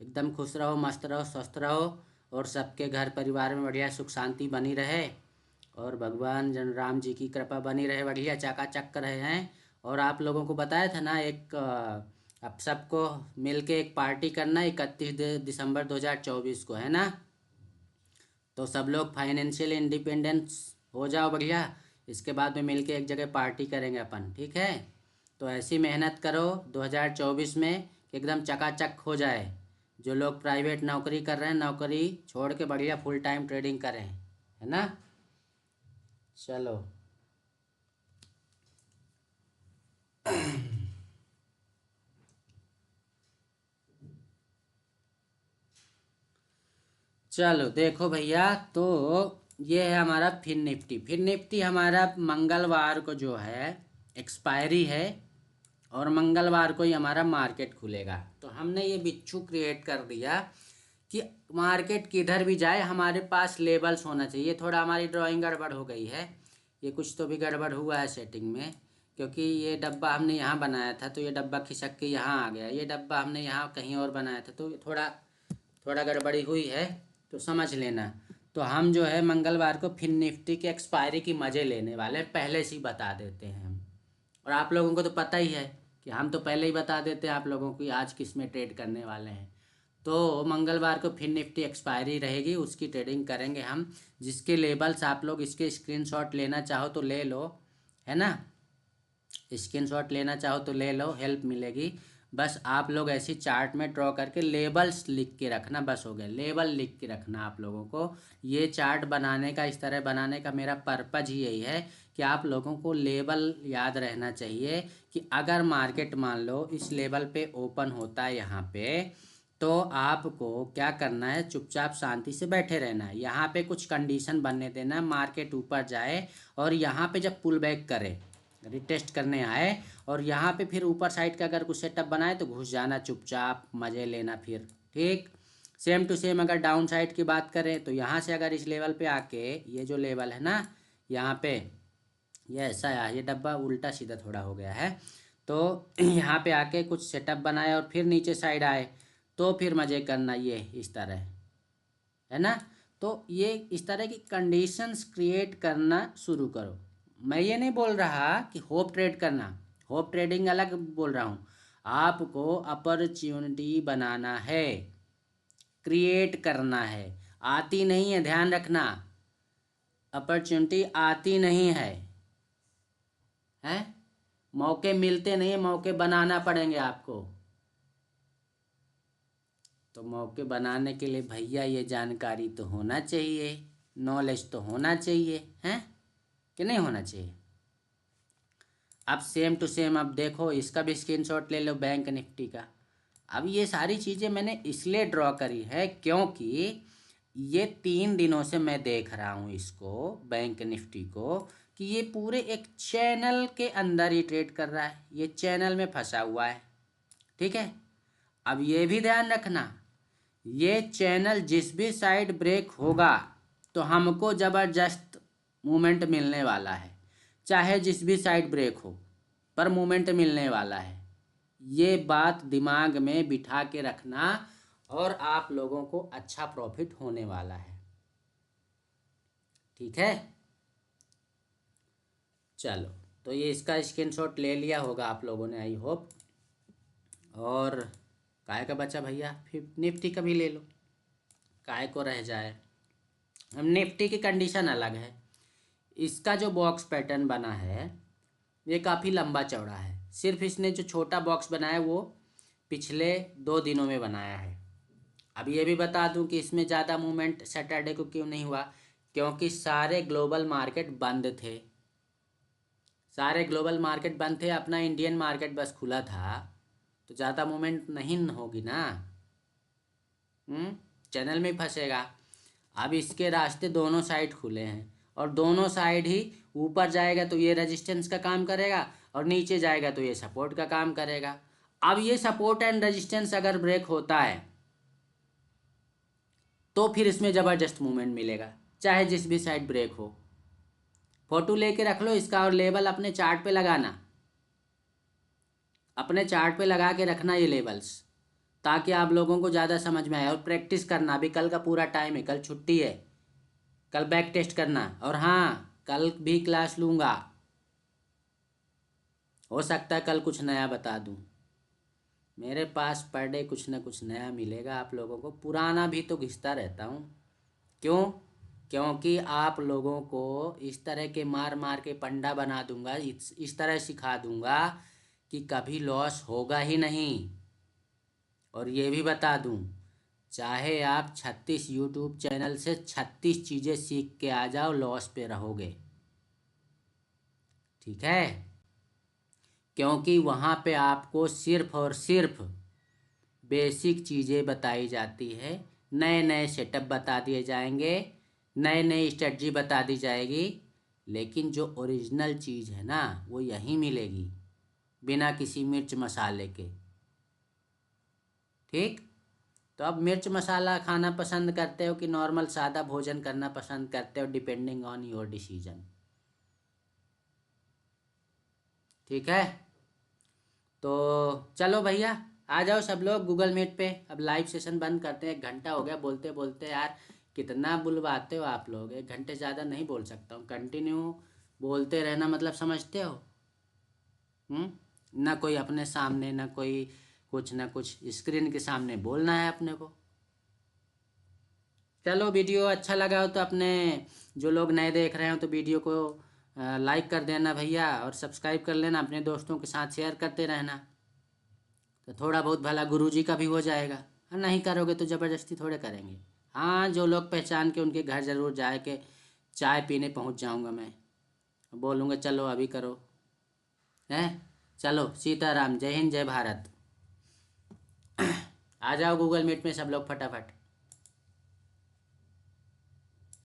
एकदम खुश रहो, मस्त रहो, स्वस्थ रहो, और सबके घर परिवार में बढ़िया सुख शांति बनी रहे, और भगवान जन राम जी की कृपा बनी रहे, बढ़िया चकाचक कर रहे हैं। और आप लोगों को बताया था ना, एक अब सबको मिलके एक पार्टी करना 31 दिसंबर 2024 को, है ना? तो सब लोग फाइनेंशियल इंडिपेंडेंस हो जाओ बढ़िया, इसके बाद में मिलके एक जगह पार्टी करेंगे अपन, ठीक है? तो ऐसी मेहनत करो 2024 में कि एकदम चकाचक हो जाए। जो लोग प्राइवेट नौकरी कर रहे हैं, नौकरी छोड़ के बढ़िया फुल टाइम ट्रेडिंग करें, है ना? चलो चलो देखो भैया, तो ये है हमारा फिन निफ्टी। फिन निफ्टी हमारा मंगलवार को जो है एक्सपायरी है, और मंगलवार को ही हमारा मार्केट खुलेगा। तो हमने ये बिच्छू क्रिएट कर दिया कि मार्केट किधर भी जाए हमारे पास लेबल्स होना चाहिए। थोड़ा हमारी ड्राइंग गड़बड़ हो गई है, ये कुछ तो भी गड़बड़ हुआ है सेटिंग में, क्योंकि ये डब्बा हमने यहाँ बनाया था तो ये डब्बा खिसक के यहाँ आ गया। ये डब्बा हमने यहाँ कहीं और बनाया था, तो थोड़ा थोड़ा गड़बड़ी हुई है, तो समझ लेना। तो हम जो है मंगलवार को फिन निफ्टी के एक्सपायरी की मज़े लेने वाले हैं, पहले से ही बता देते हैं हम। और आप लोगों को तो पता ही है कि हम तो पहले ही बता देते हैं आप लोगों को आज किस में ट्रेड करने वाले हैं। तो मंगलवार को फिन निफ्टी एक्सपायरी रहेगी, उसकी ट्रेडिंग करेंगे हम। जिसके लेबल्स आप लोग इसके स्क्रीनशॉट लेना चाहो तो ले लो, है ना? स्क्रीनशॉट लेना चाहो तो ले लो, हेल्प मिलेगी। बस आप लोग ऐसी चार्ट में ड्रॉ करके लेबल्स लिख के रखना, बस हो गया। लेबल लिख के रखना आप लोगों को। ये चार्ट बनाने का, इस तरह बनाने का मेरा पर्पज़ ही यही है कि आप लोगों को लेबल याद रहना चाहिए कि अगर मार्केट मान लो इस लेवल पे ओपन होता है यहाँ पे, तो आपको क्या करना है, चुपचाप शांति से बैठे रहना है। यहाँ पे कुछ कंडीशन बनने देना, मार्केट ऊपर जाए और यहाँ पे जब पुल बैक करे, रिटेस्ट करने आए, और यहाँ पे फिर ऊपर साइड का अगर कुछ सेटअप बनाए तो घुस जाना चुपचाप, मज़े लेना फिर, ठीक? सेम टू सेम अगर डाउन साइड की बात करें तो यहाँ से अगर इस लेवल पे आके, ये जो लेवल है ना यहाँ पे, ये ऐसा है, ये डब्बा उल्टा सीधा थोड़ा हो गया है, तो यहाँ पे आके कुछ सेटअप बनाए और फिर नीचे साइड आए, तो फिर मज़े करना ये इस तरह, है ना? तो ये इस तरह की कंडीशंस क्रिएट करना शुरू करो। मैं ये नहीं बोल रहा कि होप ट्रेड करना, होप ट्रेडिंग अलग बोल रहा हूँ। आपको अपॉर्चुनिटी बनाना है, क्रिएट करना है, आती नहीं है, ध्यान रखना। अपॉर्चुनिटी आती नहीं है, हैं? मौके मिलते नहीं, मौके बनाना पड़ेंगे आपको। तो मौके बनाने के लिए भैया ये जानकारी तो होना चाहिए, नॉलेज तो होना चाहिए, हैं कि नहीं होना चाहिए। अब सेम टू सेम अब देखो, इसका भी स्क्रीनशॉट ले लो बैंक निफ्टी का। अब ये सारी चीज़ें मैंने इसलिए ड्रॉ करी है क्योंकि ये 3 दिनों से मैं देख रहा हूँ इसको, बैंक निफ्टी को, कि ये पूरे एक चैनल के अंदर ही ट्रेड कर रहा है, ये चैनल में फंसा हुआ है। ठीक है, अब ये भी ध्यान रखना, ये चैनल जिस भी साइड ब्रेक होगा तो हमको ज़बरदस्त मूवमेंट मिलने वाला है, चाहे जिस भी साइड ब्रेक हो पर मूवमेंट मिलने वाला है। ये बात दिमाग में बिठा के रखना और आप लोगों को अच्छा प्रॉफिट होने वाला है। ठीक है, चलो, तो ये इसका स्क्रीनशॉट ले लिया होगा आप लोगों ने, आई होप। और काय का बचा भैया, फिर निफ्टी का भी ले लो, काय को रह जाए। अब निफ्टी की कंडीशन अलग है, इसका जो बॉक्स पैटर्न बना है ये काफ़ी लंबा चौड़ा है। सिर्फ इसने जो छोटा बॉक्स बनाया है वो पिछले 2 दिनों में बनाया है। अब ये भी बता दूं कि इसमें ज़्यादा मूवमेंट सैटरडे को क्यों नहीं हुआ, क्योंकि सारे ग्लोबल मार्केट बंद थे, सारे ग्लोबल मार्केट बंद थे, अपना इंडियन मार्केट बस खुला था, तो ज़्यादा मूवमेंट नहीं होगी ना, चैनल में फंसेगा। अब इसके रास्ते दोनों साइड खुले हैं और दोनों साइड ही, ऊपर जाएगा तो ये रेजिस्टेंस का काम करेगा और नीचे जाएगा तो ये सपोर्ट का काम करेगा। अब ये सपोर्ट एंड रेजिस्टेंस अगर ब्रेक होता है तो फिर इसमें ज़बरदस्त मूवमेंट मिलेगा, चाहे जिस भी साइड ब्रेक हो। फोटो लेके रख लो इसका और लेबल अपने चार्ट पे लगाना, अपने चार्ट पे लगा के रखना ये लेबल्स, ताकि आप लोगों को ज़्यादा समझ में आए। और प्रैक्टिस करना, अभी कल का पूरा टाइम है, कल छुट्टी है, कल बैक टेस्ट करना। और हाँ, कल भी क्लास लूँगा, हो सकता है कल कुछ नया बता दूँ, मेरे पास पर डे कुछ ना कुछ नया मिलेगा आप लोगों को, पुराना भी तो घिसता रहता हूँ। क्यों? क्योंकि आप लोगों को इस तरह के मार मार के पंडा बना दूंगा, इस तरह सिखा दूंगा कि कभी लॉस होगा ही नहीं। और ये भी बता दूं, चाहे आप 36 यूट्यूब चैनल से 36 चीज़ें सीख के आ जाओ, लॉस पे रहोगे। ठीक है, क्योंकि वहाँ पे आपको सिर्फ और सिर्फ बेसिक चीज़ें बताई जाती है, नए नए सेटअप बता दिए जाएंगे, नए नई स्ट्रेटजी बता दी जाएगी, लेकिन जो ओरिजिनल चीज़ है ना वो यहीं मिलेगी, बिना किसी मिर्च मसाले के। ठीक, तो अब मिर्च मसाला खाना पसंद करते हो कि नॉर्मल सादा भोजन करना पसंद करते हो, डिपेंडिंग ऑन योर डिसीजन। ठीक है, तो चलो भैया, आ जाओ सब लोग गूगल मीट पे, अब लाइव सेशन बंद करते हैं। 1 घंटा हो गया बोलते बोलते, यार कितना बुलवाते हो आप लोग, 1 घंटे ज़्यादा नहीं बोल सकता हूँ, कंटिन्यू बोलते रहना मतलब समझते हो। ना कोई अपने सामने, ना कोई कुछ, ना कुछ स्क्रीन के सामने बोलना है अपने को। चलो, वीडियो अच्छा लगा हो तो अपने, जो लोग नए देख रहे हो तो वीडियो को लाइक कर देना भैया, और सब्सक्राइब कर लेना, अपने दोस्तों के साथ शेयर करते रहना, तो थोड़ा बहुत भला गुरुजी का भी हो जाएगा। और नहीं करोगे तो ज़बरदस्ती थोड़े करेंगे। हाँ, जो लोग पहचान के उनके घर ज़रूर जाए के चाय पीने पहुंच जाऊंगा मैं, बोलूँगा चलो अभी करो, हैं। चलो, सीताराम, जय हिंद, जय भारत। आ जाओ गूगल मीट में सब लोग फटाफट।